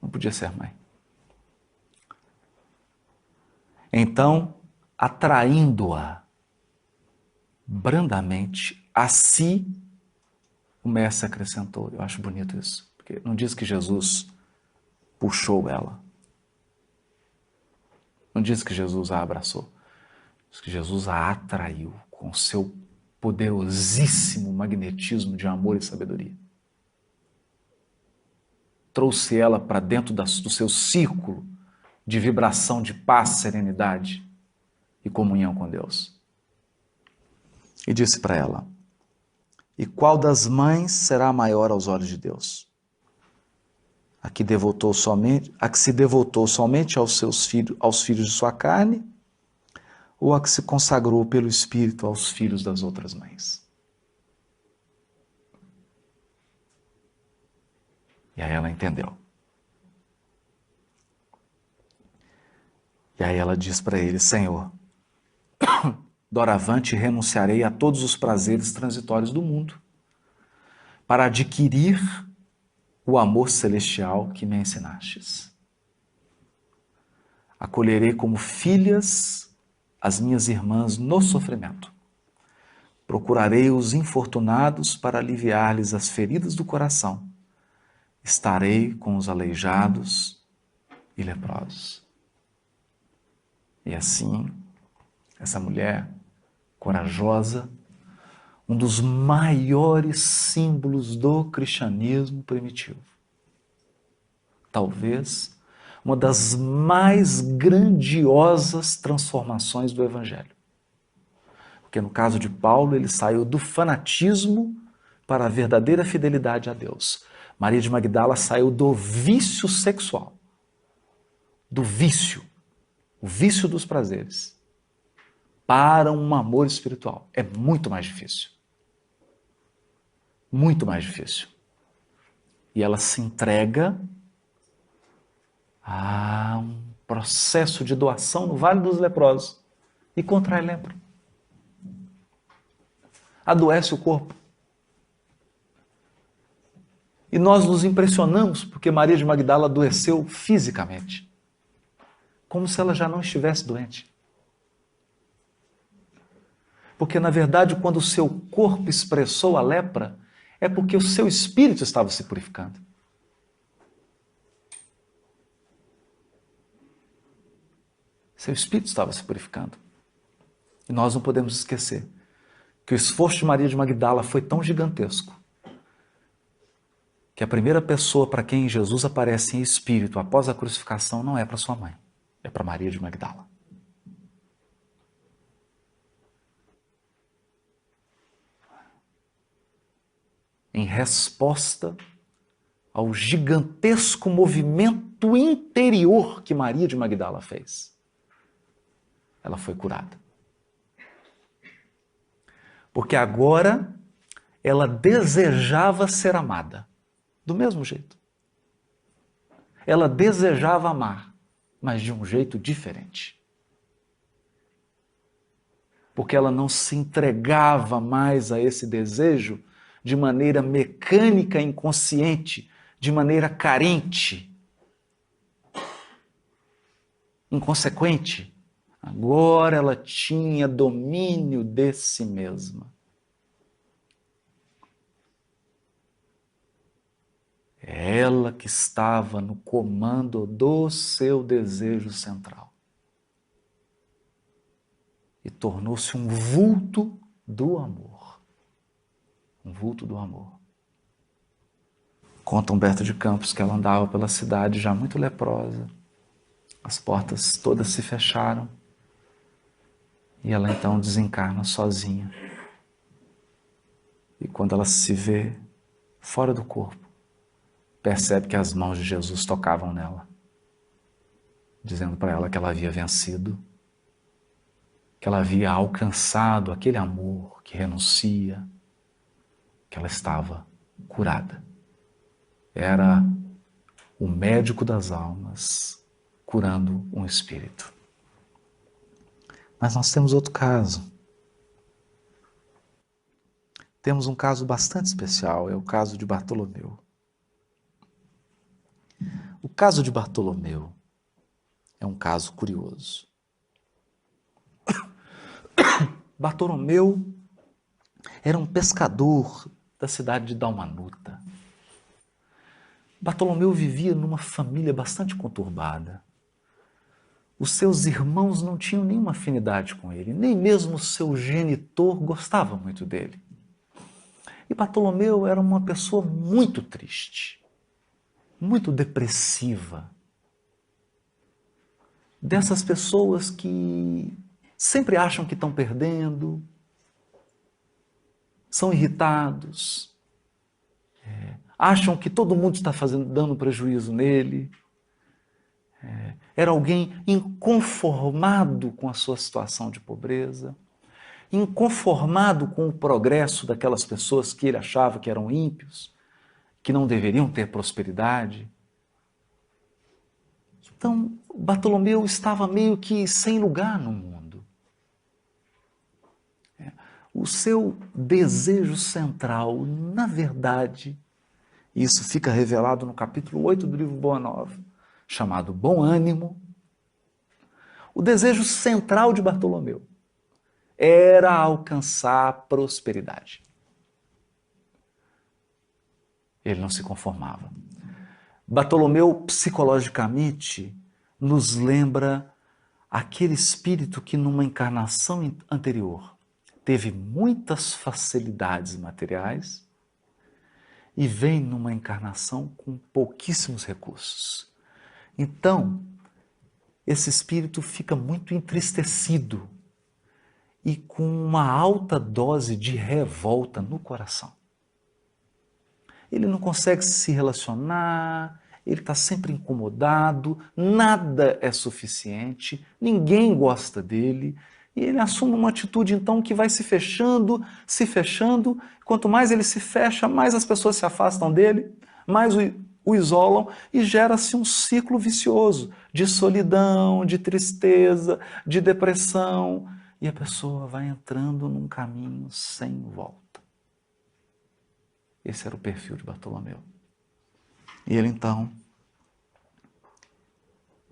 Não podia ser mãe. Então, atraindo-a brandamente a si, o mestre acrescentou. Eu acho bonito isso, porque não diz que Jesus puxou ela. Não diz que Jesus a abraçou. Diz que Jesus a atraiu com seu poderosíssimo magnetismo de amor e sabedoria. Trouxe ela para dentro do seu círculo de vibração de paz, serenidade e comunhão com Deus. E disse para ela, e qual das mães será maior aos olhos de Deus? A que se devotou somente aos seus filhos, aos filhos de sua carne, ou a que se consagrou pelo Espírito aos filhos das outras mães? E aí ela entendeu. E aí ela diz para ele, Senhor, doravante renunciarei a todos os prazeres transitórios do mundo, para adquirir o amor celestial que me ensinastes. Acolherei como filhas as minhas irmãs no sofrimento. Procurarei os infortunados para aliviar-lhes as feridas do coração. Estarei com os aleijados e leprosos. E assim, essa mulher corajosa, um dos maiores símbolos do cristianismo primitivo. Talvez uma das mais grandiosas transformações do Evangelho. Porque no caso de Paulo, ele saiu do fanatismo para a verdadeira fidelidade a Deus. Maria de Magdala saiu do vício sexual, do vício, o vício dos prazeres, para um amor espiritual. É muito mais difícil. Muito mais difícil. E ela se entrega a um processo de doação no Vale dos Leprosos e contrai lepra. Adoece o corpo. E nós nos impressionamos porque Maria de Magdala adoeceu fisicamente. como se ela já não estivesse doente. Porque, na verdade, quando o seu corpo expressou a lepra, é porque o seu espírito estava se purificando. Seu espírito estava se purificando. E nós não podemos esquecer que o esforço de Maria de Magdala foi tão gigantesco que a primeira pessoa para quem Jesus aparece em espírito após a crucificação não é para sua mãe, é para Maria de Magdala. Em resposta ao gigantesco movimento interior que Maria de Magdala fez, ela foi curada. Porque agora ela desejava ser amada, do mesmo jeito. Ela desejava amar, mas de um jeito diferente. Porque ela não se entregava mais a esse desejo de maneira mecânica, inconsciente, de maneira carente, inconsequente. Agora ela tinha domínio de si mesma. É ela que estava no comando do seu desejo central. E tornou-se um vulto do amor. Um vulto do amor. Conta Humberto de Campos que ela andava pela cidade já muito leprosa. As portas todas se fecharam. E ela então desencarna sozinha. E quando ela se vê fora do corpo, percebe que as mãos de Jesus tocavam nela, dizendo para ela que ela havia vencido, que ela havia alcançado aquele amor que renuncia, que ela estava curada. Era o médico das almas curando um espírito. Mas nós temos outro caso. Temos um caso bastante especial, é o caso de Bartolomeu. O caso de Bartolomeu é um caso curioso. Bartolomeu era um pescador da cidade de Dalmanuta. Bartolomeu vivia numa família bastante conturbada. Os seus irmãos não tinham nenhuma afinidade com ele, nem mesmo o seu genitor gostava muito dele. E Bartolomeu era uma pessoa muito triste, muito depressiva. Dessas pessoas que sempre acham que estão perdendo, são irritados, acham que todo mundo está dando prejuízo nele. Era alguém inconformado com a sua situação de pobreza, inconformado com o progresso daquelas pessoas que ele achava que eram ímpios, que não deveriam ter prosperidade. Então, Bartolomeu estava meio que sem lugar no mundo. O seu desejo central, na verdade, isso fica revelado no capítulo 8 do livro Boa Nova, chamado Bom Ânimo. O desejo central de Bartolomeu era alcançar a prosperidade. Ele não se conformava. Bartolomeu, psicologicamente, nos lembra aquele espírito que numa encarnação anterior teve muitas facilidades materiais e vem numa encarnação com pouquíssimos recursos. Então, esse espírito fica muito entristecido e com uma alta dose de revolta no coração. Ele não consegue se relacionar, ele está sempre incomodado, nada é suficiente, ninguém gosta dele, e ele assume uma atitude então que vai se fechando, quanto mais ele se fecha, mais as pessoas se afastam dele, mais o isolam e gera-se um ciclo vicioso de solidão, de tristeza, de depressão, e a pessoa vai entrando num caminho sem volta. Esse era o perfil de Bartolomeu. E ele então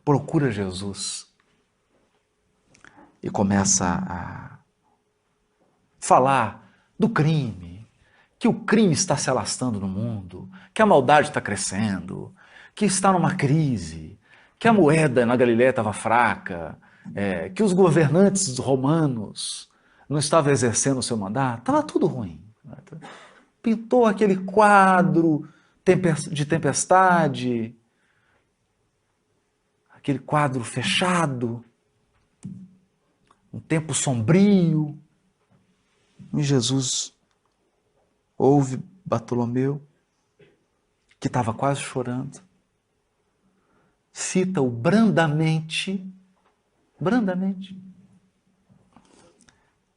procura Jesus e começa a falar do crime, que o crime está se alastrando no mundo, que a maldade está crescendo, que está numa crise, que a moeda na Galileia estava fraca, que os governantes romanos não estavam exercendo o seu mandato, estava tudo ruim. Pintou aquele quadro de tempestade, aquele quadro fechado, um tempo sombrio. E Jesus ouve Bartolomeu, que estava quase chorando, cita-o brandamente,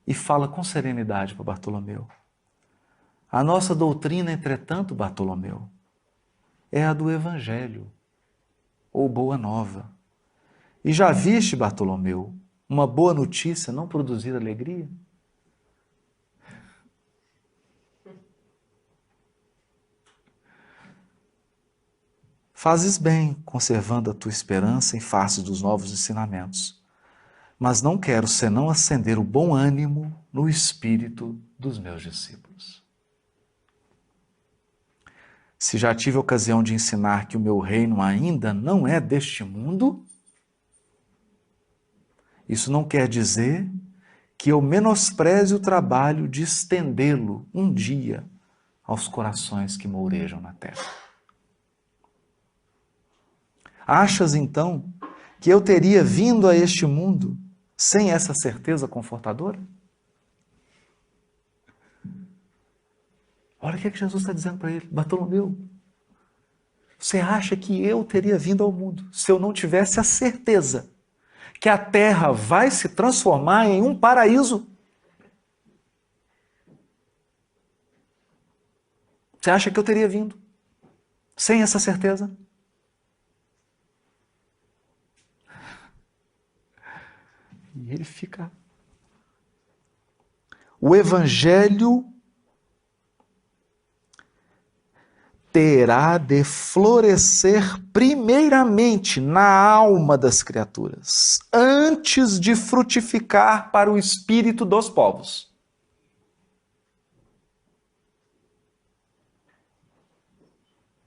e fala com serenidade para Bartolomeu. A nossa doutrina, entretanto, Bartolomeu, é a do Evangelho, ou Boa Nova. E já viste, Bartolomeu, uma boa notícia não produzir alegria? Fazes bem, conservando a tua esperança em face dos novos ensinamentos, mas não quero senão acender o bom ânimo no espírito dos meus discípulos. Se já tive ocasião de ensinar que o meu reino ainda não é deste mundo, isso não quer dizer que eu menospreze o trabalho de estendê-lo um dia aos corações que mourejam na terra. Achas, então, que eu teria vindo a este mundo sem essa certeza confortadora? Olha o que Jesus está dizendo para ele. Bartolomeu, você acha que eu teria vindo ao mundo se eu não tivesse a certeza que a terra vai se transformar em um paraíso? Você acha que eu teria vindo sem essa certeza? E ele fica... O Evangelho terá de florescer primeiramente na alma das criaturas, antes de frutificar para o espírito dos povos.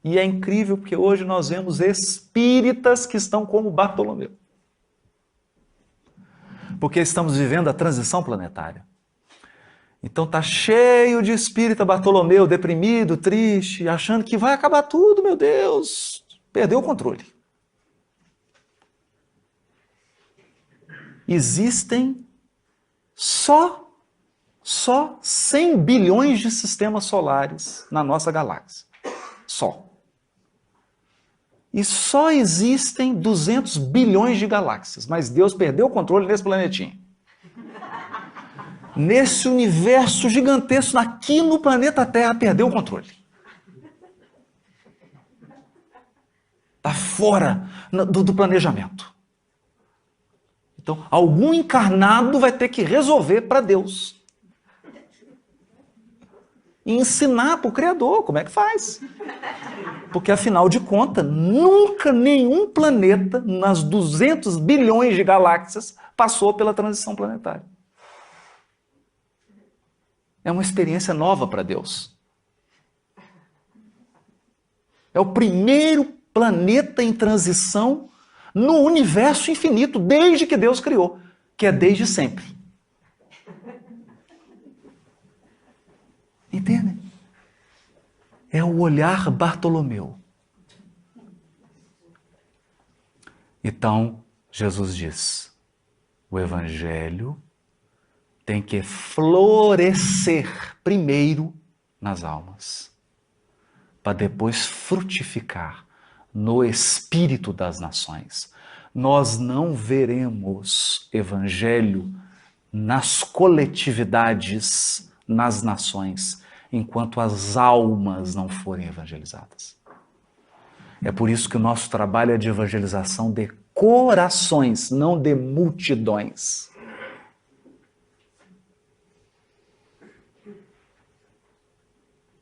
E é incrível porque hoje nós vemos espíritas que estão como Bartolomeu. Porque estamos vivendo a transição planetária. Então tá cheio de espírita Bartolomeu, deprimido, triste, achando que vai acabar tudo, meu Deus. Perdeu o controle. Existem só 100 bilhões de sistemas solares na nossa galáxia. Só. E só existem 200 bilhões de galáxias, mas Deus perdeu o controle nesse planetinha. Nesse universo gigantesco, aqui no planeta Terra, perdeu o controle. Está fora do planejamento. Então, algum encarnado vai ter que resolver para Deus. E ensinar para o Criador como é que faz. Porque, afinal de contas, nunca nenhum planeta, nas 200 bilhões de galáxias, passou pela transição planetária. É uma experiência nova para Deus. É o primeiro planeta em transição no universo infinito, desde que Deus criou, que é desde sempre. Entendem? É o olhar Bartolomeu. Então, Jesus diz, o Evangelho tem que florescer primeiro nas almas, para depois frutificar no espírito das nações. Nós não veremos Evangelho nas coletividades, nas nações, enquanto as almas não forem evangelizadas. É por isso que o nosso trabalho é de evangelização de corações, não de multidões.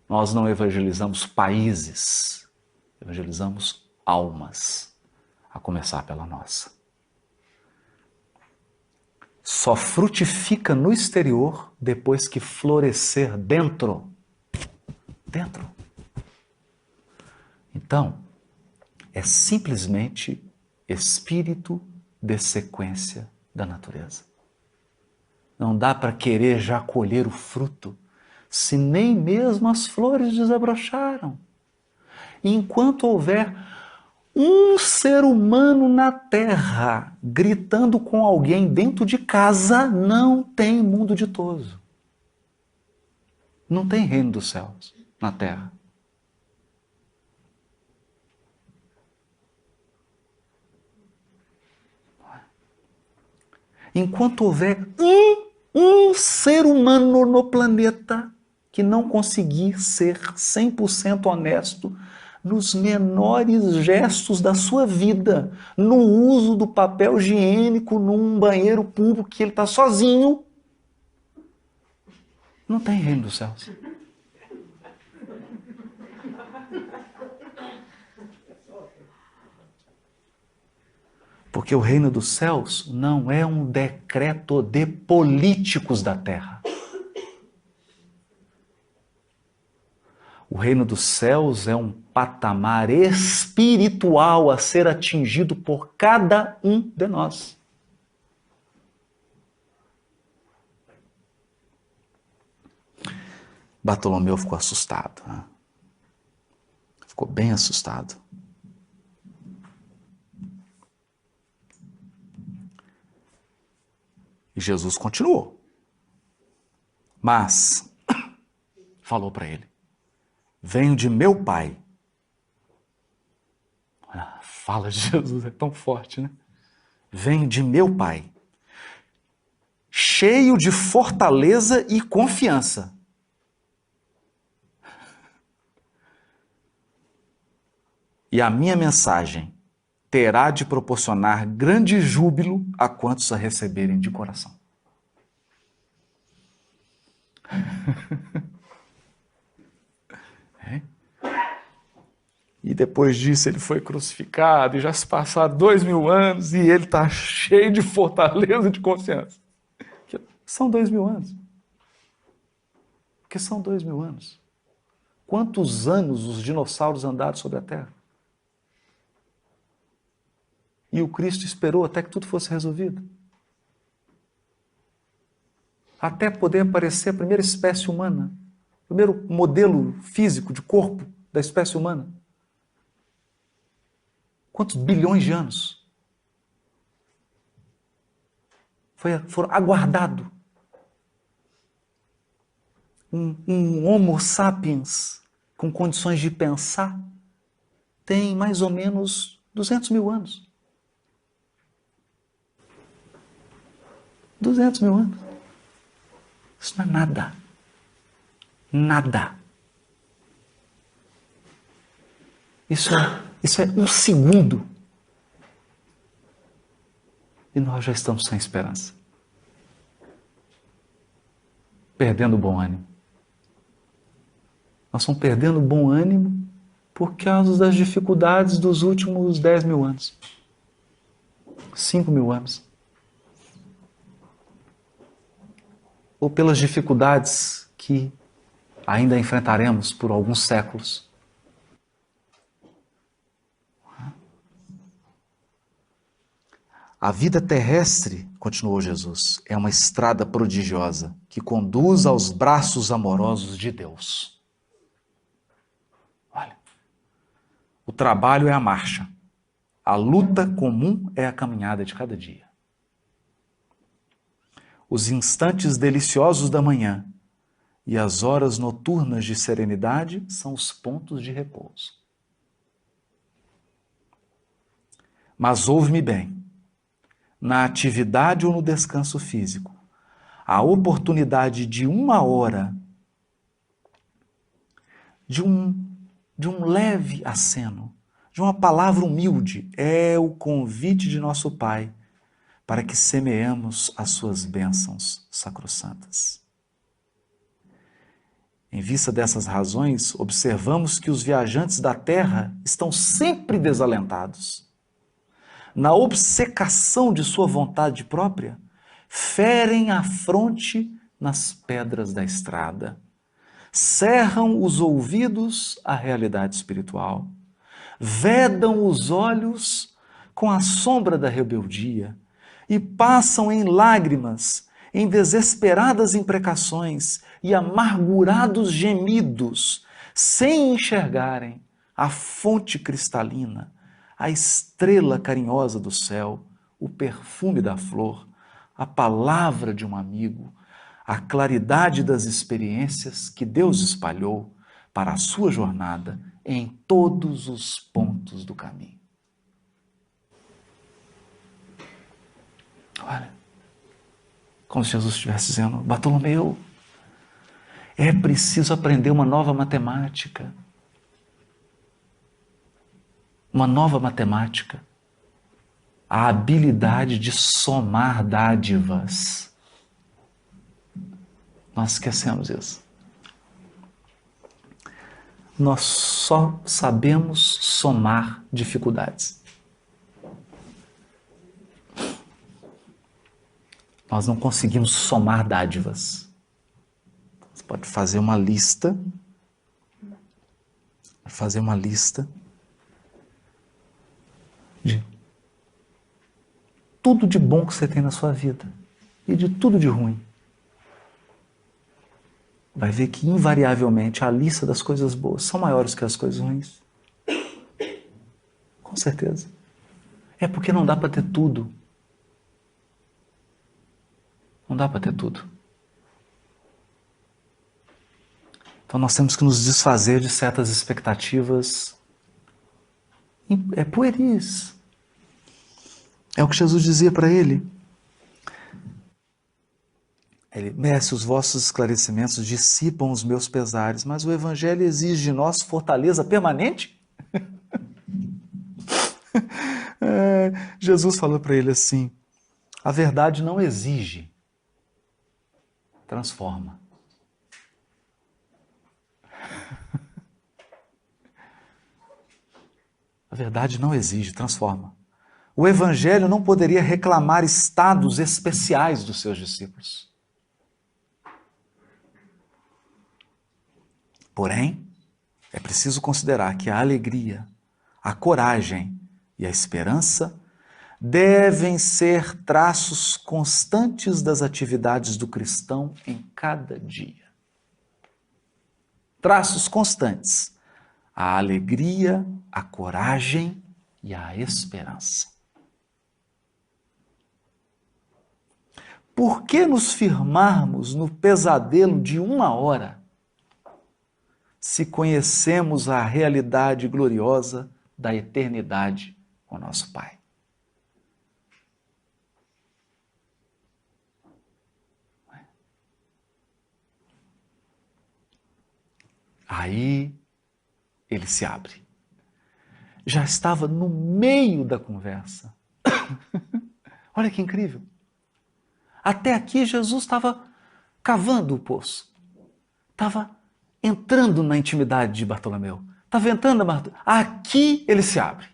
Nós não evangelizamos países, evangelizamos almas, a começar pela nossa. só frutifica no exterior depois que florescer dentro. Dentro. Então, é simplesmente espírito de sequência da natureza. Não dá para querer já colher o fruto, se nem mesmo as flores desabrocharam. E enquanto houver um ser humano na terra gritando com alguém dentro de casa, não tem mundo ditoso. Não tem reino dos céus na terra. Enquanto houver um ser humano no planeta que não conseguir ser 100% honesto nos menores gestos da sua vida, no uso do papel higiênico num banheiro público que ele está sozinho, não tem reino dos céus. Porque o reino dos céus não é um decreto de políticos da terra. O reino dos céus é um patamar espiritual a ser atingido por cada um de nós. Bartolomeu ficou assustado, né? Ficou bem assustado. E Jesus continuou. Mas falou para ele: venho de meu Pai. A fala de Jesus é tão forte, né? Venho de meu Pai, cheio de fortaleza e confiança. E a minha mensagem terá de proporcionar grande júbilo a quantos a receberem de coração. É? E depois disso ele foi crucificado e já se passaram 2000 anos e ele está cheio de fortaleza e de confiança. São 2000 anos. Porque são 2000 anos. Quantos anos os dinossauros andaram sobre a Terra? E o Cristo esperou até que tudo fosse resolvido. Até poder aparecer a primeira espécie humana. O primeiro modelo físico de corpo da espécie humana. Quantos bilhões de anos? Foram aguardado. Um Homo sapiens com condições de pensar tem mais ou menos 200 mil anos. 200 mil anos. Isso não é nada. Nada. Isso é um segundo. E nós já estamos sem esperança. Perdendo o bom ânimo. Nós estamos perdendo o bom ânimo por causa das dificuldades dos últimos 10 mil anos. 5 mil anos. Ou pelas dificuldades que ainda enfrentaremos por alguns séculos. A vida terrestre, continuou Jesus, é uma estrada prodigiosa que conduz aos braços amorosos de Deus. Olha, o trabalho é a marcha, a luta comum é a caminhada de cada dia. Os instantes deliciosos da manhã e as horas noturnas de serenidade são os pontos de repouso. Mas ouve-me bem, na atividade ou no descanso físico, a oportunidade de 1 hora, de um leve aceno, de uma palavra humilde, é o convite de nosso Pai para que semeemos as suas bênçãos sacrossantas. Em vista dessas razões, observamos que os viajantes da terra estão sempre desalentados, na obcecação de sua vontade própria, ferem a fronte nas pedras da estrada, cerram os ouvidos à realidade espiritual, vedam os olhos com a sombra da rebeldia e passam em lágrimas, em desesperadas imprecações e amargurados gemidos, sem enxergarem a fonte cristalina, a estrela carinhosa do céu, o perfume da flor, a palavra de um amigo, a claridade das experiências que Deus espalhou para a sua jornada em todos os pontos do caminho. Olha, como se Jesus estivesse dizendo: Bartolomeu, é preciso aprender uma nova matemática. Uma nova matemática. A habilidade de somar dádivas. Nós esquecemos isso. Nós só sabemos somar dificuldades. Nós não conseguimos somar dádivas. Você pode fazer uma lista de tudo de bom que você tem na sua vida e de tudo de ruim. Vai ver que, invariavelmente, a lista das coisas boas são maiores que as coisas ruins. Com certeza. É porque não dá para ter tudo. Não dá para ter tudo. Então nós temos que nos desfazer de certas expectativas pueris. É o que Jesus dizia para ele. Mestre, os vossos esclarecimentos dissipam os meus pesares, mas o Evangelho exige de nós fortaleza permanente? Jesus falou para ele assim: a verdade não exige, transforma. A verdade não exige, transforma. O Evangelho não poderia reclamar estados especiais dos seus discípulos. Porém, é preciso considerar que a alegria, a coragem e a esperança devem ser traços constantes das atividades do cristão em cada dia. Traços constantes. A alegria, a coragem e a esperança. Por que nos firmarmos no pesadelo de uma hora, se conhecemos a realidade gloriosa da eternidade com nosso Pai? Aí ele se abre. Já estava no meio da conversa. Olha que incrível. Até aqui Jesus estava cavando o poço. Estava entrando na intimidade de Bartolomeu. Estava entrando na... Aqui ele se abre.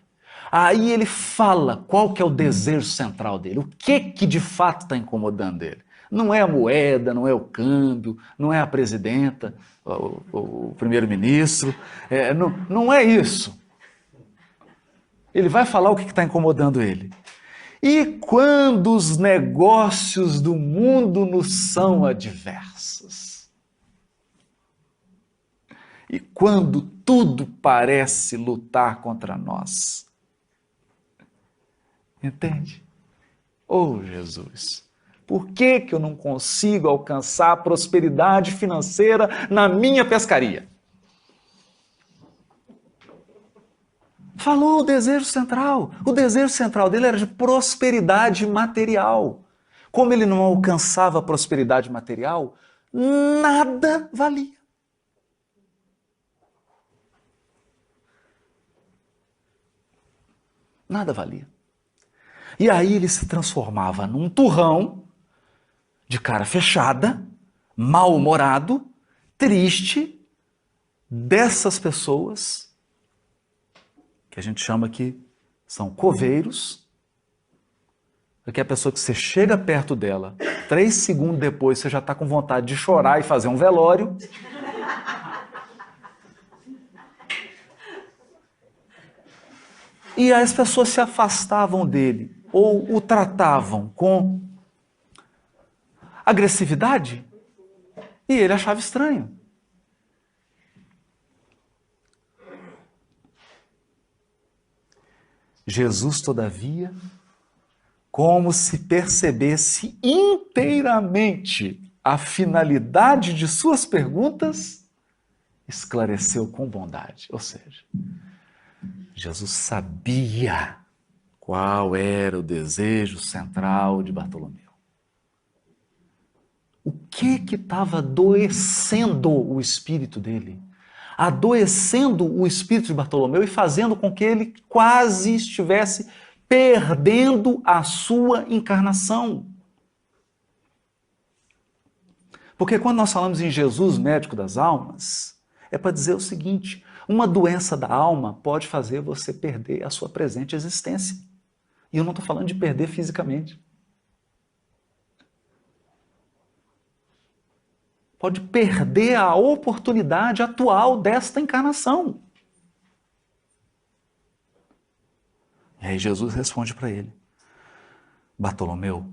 Aí ele fala qual que é o desejo central dele. O que de fato está incomodando ele. Não é a moeda, não é o câmbio, não é a presidenta, o primeiro-ministro. Não é isso. Ele vai falar o que está incomodando ele. E quando os negócios do mundo nos são adversos? E quando tudo parece lutar contra nós? Entende? Oh, Jesus, por que eu não consigo alcançar a prosperidade financeira na minha pescaria? Falou o desejo central. O desejo central dele era de prosperidade material. Como ele não alcançava a prosperidade material, nada valia. Nada valia. E aí ele se transformava num turrão, de cara fechada, mal-humorado, triste, dessas pessoas que a gente chama que são coveiros, Aquela pessoa que você chega perto dela, 3 segundos depois você já está com vontade de chorar e fazer um velório. E as pessoas se afastavam dele ou o tratavam com agressividade e ele achava estranho. Jesus, todavia, como se percebesse inteiramente a finalidade de suas perguntas, esclareceu com bondade. Ou seja, Jesus sabia qual era o desejo central de Bartolomeu. O que estava adoecendo o espírito dele? Adoecendo o espírito de Bartolomeu e fazendo com que ele quase estivesse perdendo a sua encarnação. Porque quando nós falamos em Jesus, médico das almas, é para dizer o seguinte: uma doença da alma pode fazer você perder a sua presente existência. E eu não estou falando de perder fisicamente. Pode perder a oportunidade atual desta encarnação. E aí Jesus responde para ele: Bartolomeu,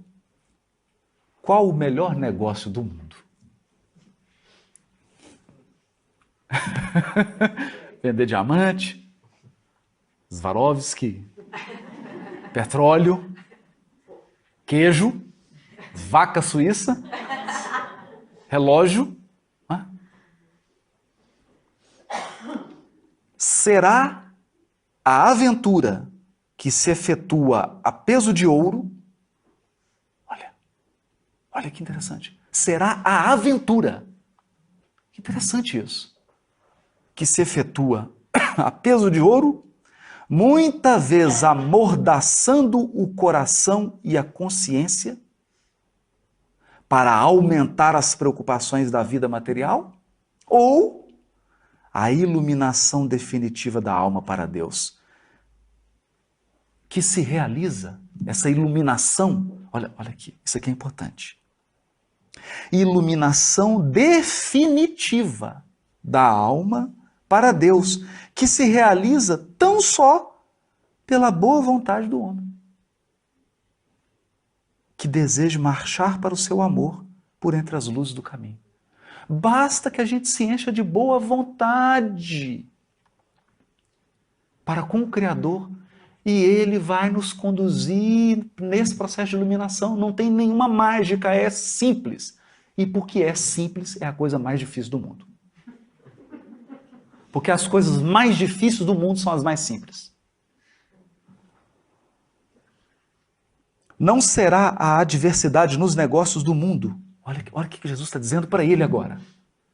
qual o melhor negócio do mundo? Vender diamante, Swarovski, petróleo, queijo, vaca suíça, relógio. Será a aventura que se efetua a peso de ouro? Olha que interessante. Será a aventura. Que interessante isso. Que se efetua a peso de ouro, muita vez amordaçando o coração e a consciência para aumentar as preocupações da vida material, ou a iluminação definitiva da alma para Deus, que se realiza, essa iluminação, olha aqui, isso aqui é importante. Iluminação definitiva da alma para Deus, que se realiza tão só pela boa vontade do homem, que deseja marchar para o seu amor por entre as luzes do caminho. Basta que a gente se encha de boa vontade para com o Criador e Ele vai nos conduzir nesse processo de iluminação. Não tem nenhuma mágica, é simples. E porque é simples, é a coisa mais difícil do mundo. Porque as coisas mais difíceis do mundo são as mais simples. Não será a adversidade nos negócios do mundo. Olha o que Jesus está dizendo para ele agora.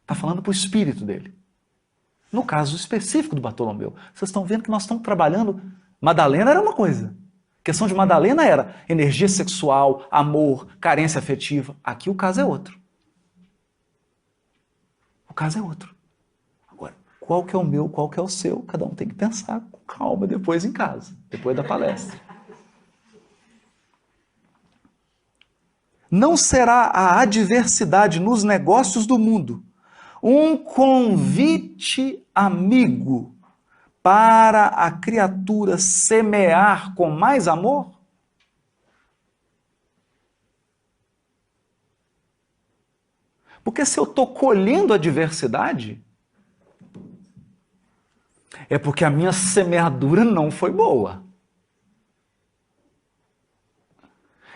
Está falando para o espírito dele. No caso específico do Bartolomeu. Vocês estão vendo que nós estamos trabalhando... Madalena era uma coisa. A questão de Madalena era energia sexual, amor, carência afetiva. Aqui o caso é outro. O caso é outro. Agora, qual que é o meu, qual que é o seu? Cada um tem que pensar com calma depois em casa, depois da palestra. Não será a adversidade nos negócios do mundo um convite amigo para a criatura semear com mais amor? Porque se eu estou colhendo a adversidade, é porque a minha semeadura não foi boa.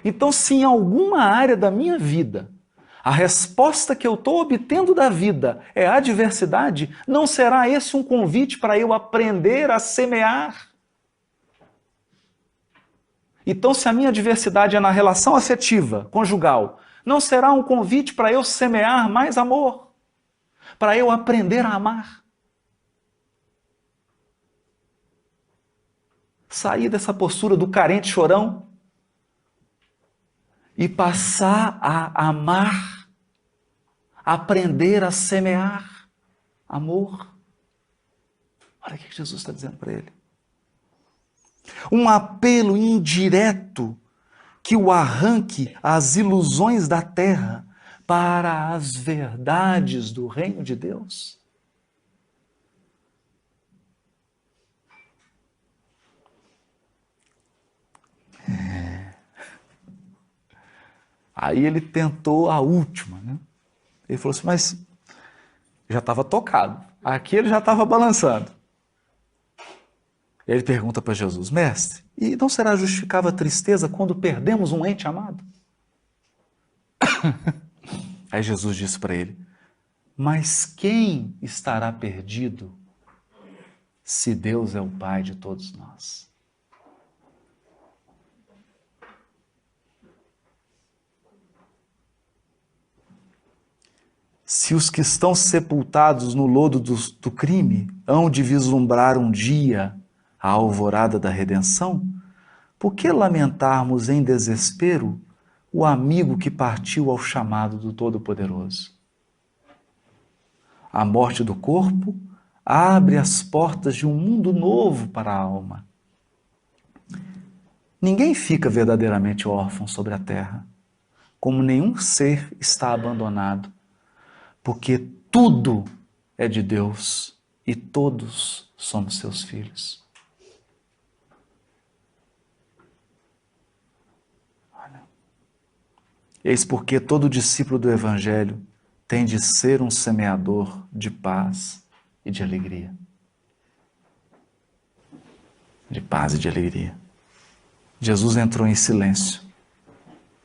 Então, se em alguma área da minha vida a resposta que eu estou obtendo da vida é a adversidade, não será esse um convite para eu aprender a semear? Então, se a minha adversidade é na relação afetiva, conjugal, não será um convite para eu semear mais amor? Para eu aprender a amar? Sair dessa postura do carente chorão e passar a amar, aprender a semear amor. Olha o que Jesus está dizendo para ele. Um apelo indireto que o arranque às ilusões da terra para as verdades do reino de Deus? Aí ele tentou a última, né? Ele falou assim, mas já estava tocado. Aqui ele já estava balançando. Ele pergunta para Jesus, mestre, e não será justificável a tristeza quando perdemos um ente amado? Aí Jesus disse para ele, mas quem estará perdido se Deus é o Pai de todos nós? Se os que estão sepultados no lodo do crime hão de vislumbrar um dia a alvorada da redenção, por que lamentarmos em desespero o amigo que partiu ao chamado do Todo-Poderoso? A morte do corpo abre as portas de um mundo novo para a alma. Ninguém fica verdadeiramente órfão sobre a terra, como nenhum ser está abandonado, porque tudo é de Deus e todos somos seus filhos. Olha. Eis porque todo discípulo do Evangelho tem de ser um semeador de paz e de alegria. De paz e de alegria. Jesus entrou em silêncio,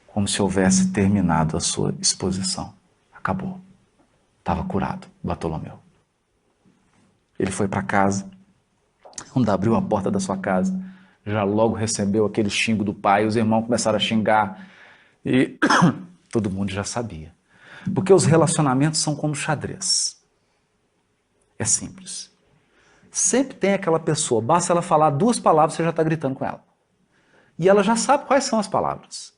como se houvesse terminado a sua exposição. Acabou. Estava curado, Bartolomeu. Ele foi para casa, quando abriu a porta da sua casa, já logo recebeu aquele xingo do pai, os irmãos começaram a xingar e todo mundo já sabia. Porque os relacionamentos são como xadrez. É simples. Sempre tem aquela pessoa, basta ela falar 2 palavras, você já está gritando com ela. E ela já sabe quais são as palavras.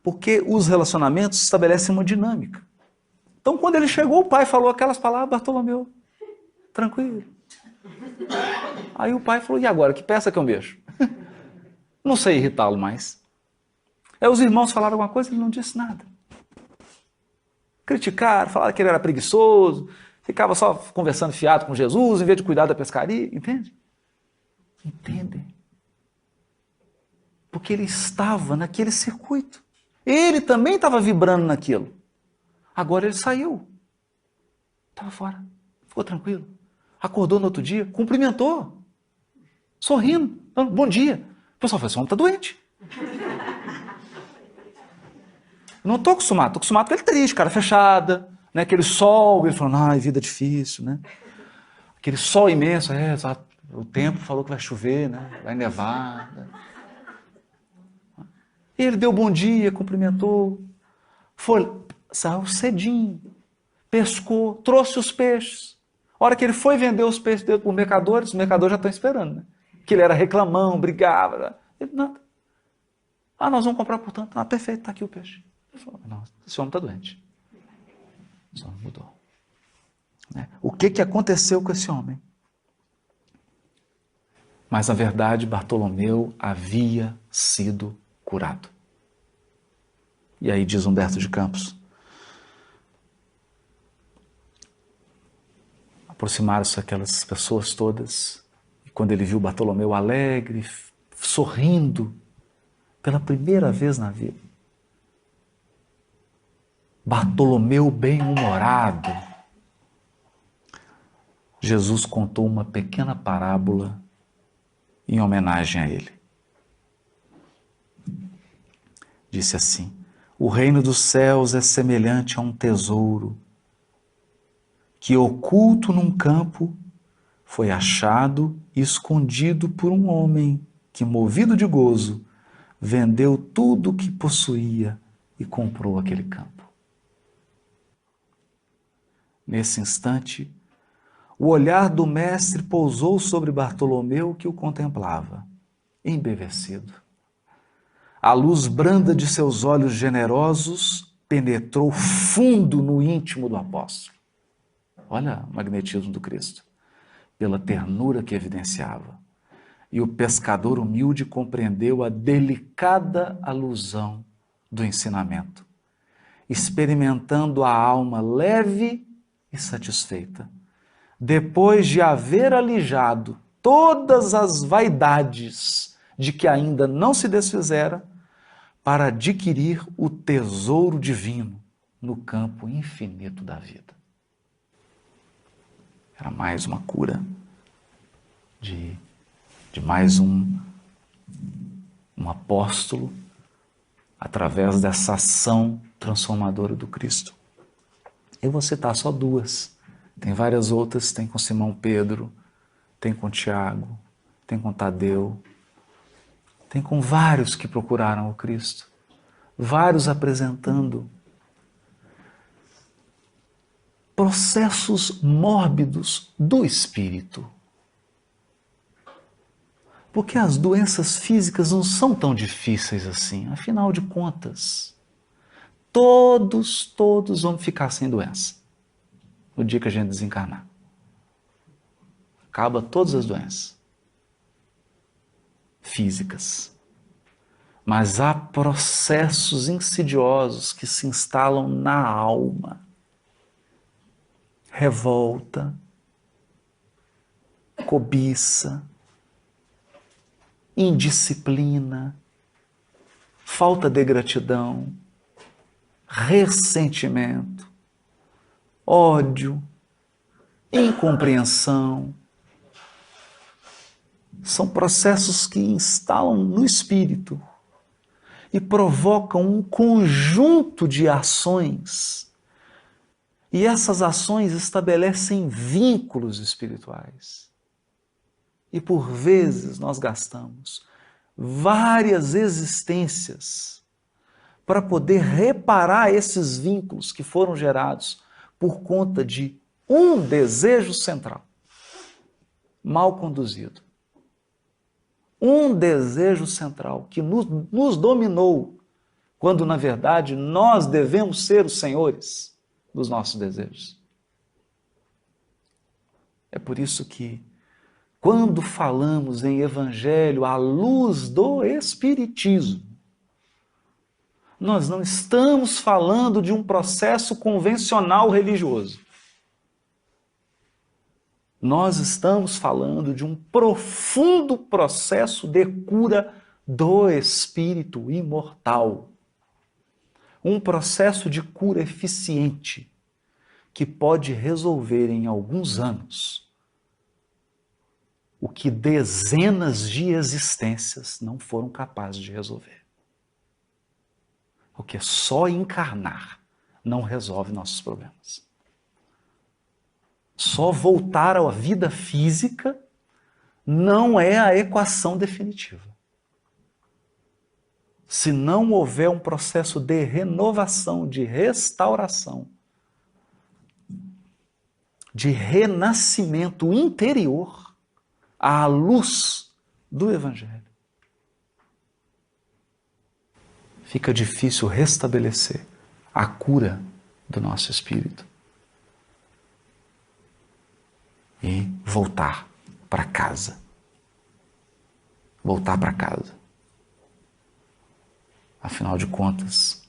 Porque os relacionamentos estabelecem uma dinâmica. Então, quando ele chegou, o pai falou aquelas palavras, Bartolomeu, tranquilo. Aí o pai falou, e agora, que peça que eu mexo? Não sei irritá-lo mais. Aí os irmãos falaram alguma coisa, ele não disse nada. Criticaram, falaram que ele era preguiçoso, ficava só conversando fiado com Jesus, em vez de cuidar da pescaria, entende? Entendem? Porque ele estava naquele circuito. Ele também estava vibrando naquilo. Agora ele saiu. Estava fora. Ficou tranquilo. Acordou no outro dia, cumprimentou. Sorrindo. Bom dia. O pessoal falou, esse homem está doente. Não estou acostumado com ele triste, cara fechada, né? Aquele sol, ele falando, ai, vida difícil, né? Aquele sol imenso, o tempo falou que vai chover, né? Vai nevar. Né? E ele deu bom dia, cumprimentou, saiu cedinho, pescou, trouxe os peixes. A hora que ele foi vender os peixes dele para os mercadores já estão esperando, né? Que ele era reclamão, brigava. Ele, nada. Nós vamos comprar por tanto. Perfeito, está aqui o peixe. Ele falou, não, esse homem está doente. Esse homem mudou. Né? O que aconteceu com esse homem? Mas, na verdade, Bartolomeu havia sido curado. E aí diz Humberto de Campos, aproximaram-se aquelas pessoas todas, e quando ele viu Bartolomeu alegre, sorrindo, pela primeira vez na vida, Bartolomeu bem-humorado, Jesus contou uma pequena parábola em homenagem a ele. Disse assim, o reino dos céus é semelhante a um tesouro que, oculto num campo, foi achado e escondido por um homem que, movido de gozo, vendeu tudo o que possuía e comprou aquele campo. Nesse instante, o olhar do mestre pousou sobre Bartolomeu, que o contemplava, embevecido. A luz branda de seus olhos generosos penetrou fundo no íntimo do apóstolo. Olha o magnetismo do Cristo, pela ternura que evidenciava. E o pescador humilde compreendeu a delicada alusão do ensinamento, experimentando a alma leve e satisfeita, depois de haver alijado todas as vaidades de que ainda não se desfizera, para adquirir o tesouro divino no campo infinito da vida. Era mais uma cura de mais um apóstolo através dessa ação transformadora do Cristo. Eu vou citar só duas. Tem várias outras, tem com Simão Pedro, tem com Tiago, tem com Tadeu, tem com vários que procuraram o Cristo, vários apresentando processos mórbidos do espírito. Porque as doenças físicas não são tão difíceis assim, afinal de contas, todos vão ficar sem doença no dia que a gente desencarnar. Acaba todas as doenças físicas. Mas há processos insidiosos que se instalam na alma. Revolta, cobiça, indisciplina, falta de gratidão, ressentimento, ódio, incompreensão. São processos que instalam no espírito e provocam um conjunto de ações. E essas ações estabelecem vínculos espirituais. E por vezes nós gastamos várias existências para poder reparar esses vínculos que foram gerados por conta de um desejo central, mal conduzido. Um desejo central que nos dominou, quando na verdade nós devemos ser os senhores dos nossos desejos. É por isso que, quando falamos em Evangelho à luz do Espiritismo, nós não estamos falando de um processo convencional religioso. Nós estamos falando de um profundo processo de cura do espírito imortal. Um processo de cura eficiente que pode resolver em alguns anos o que dezenas de existências não foram capazes de resolver. Porque só encarnar não resolve nossos problemas. Só voltar à vida física não é a equação definitiva. Se não houver um processo de renovação, de restauração, de renascimento interior à luz do Evangelho, fica difícil restabelecer a cura do nosso espírito e voltar para casa. Voltar para casa. Afinal de contas,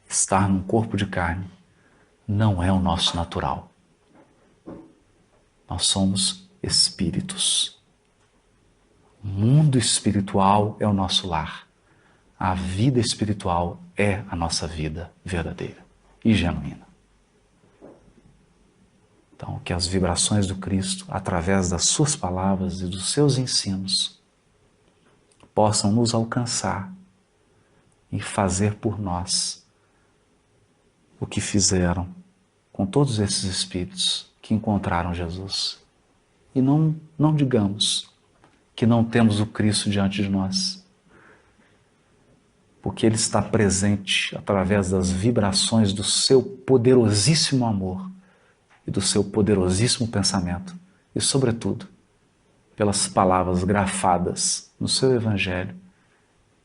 estar num corpo de carne não é o nosso natural. Nós somos espíritos. O mundo espiritual é o nosso lar. A vida espiritual é a nossa vida verdadeira e genuína. Então, que as vibrações do Cristo, através das suas palavras e dos seus ensinos, possam nos alcançar e fazer por nós o que fizeram com todos esses espíritos que encontraram Jesus. E não digamos que não temos o Cristo diante de nós, porque Ele está presente através das vibrações do seu poderosíssimo amor e do seu poderosíssimo pensamento, e sobretudo pelas palavras grafadas no seu Evangelho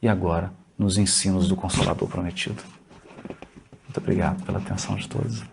e agora nos ensinos do Consolador prometido. Muito obrigado pela atenção de todos.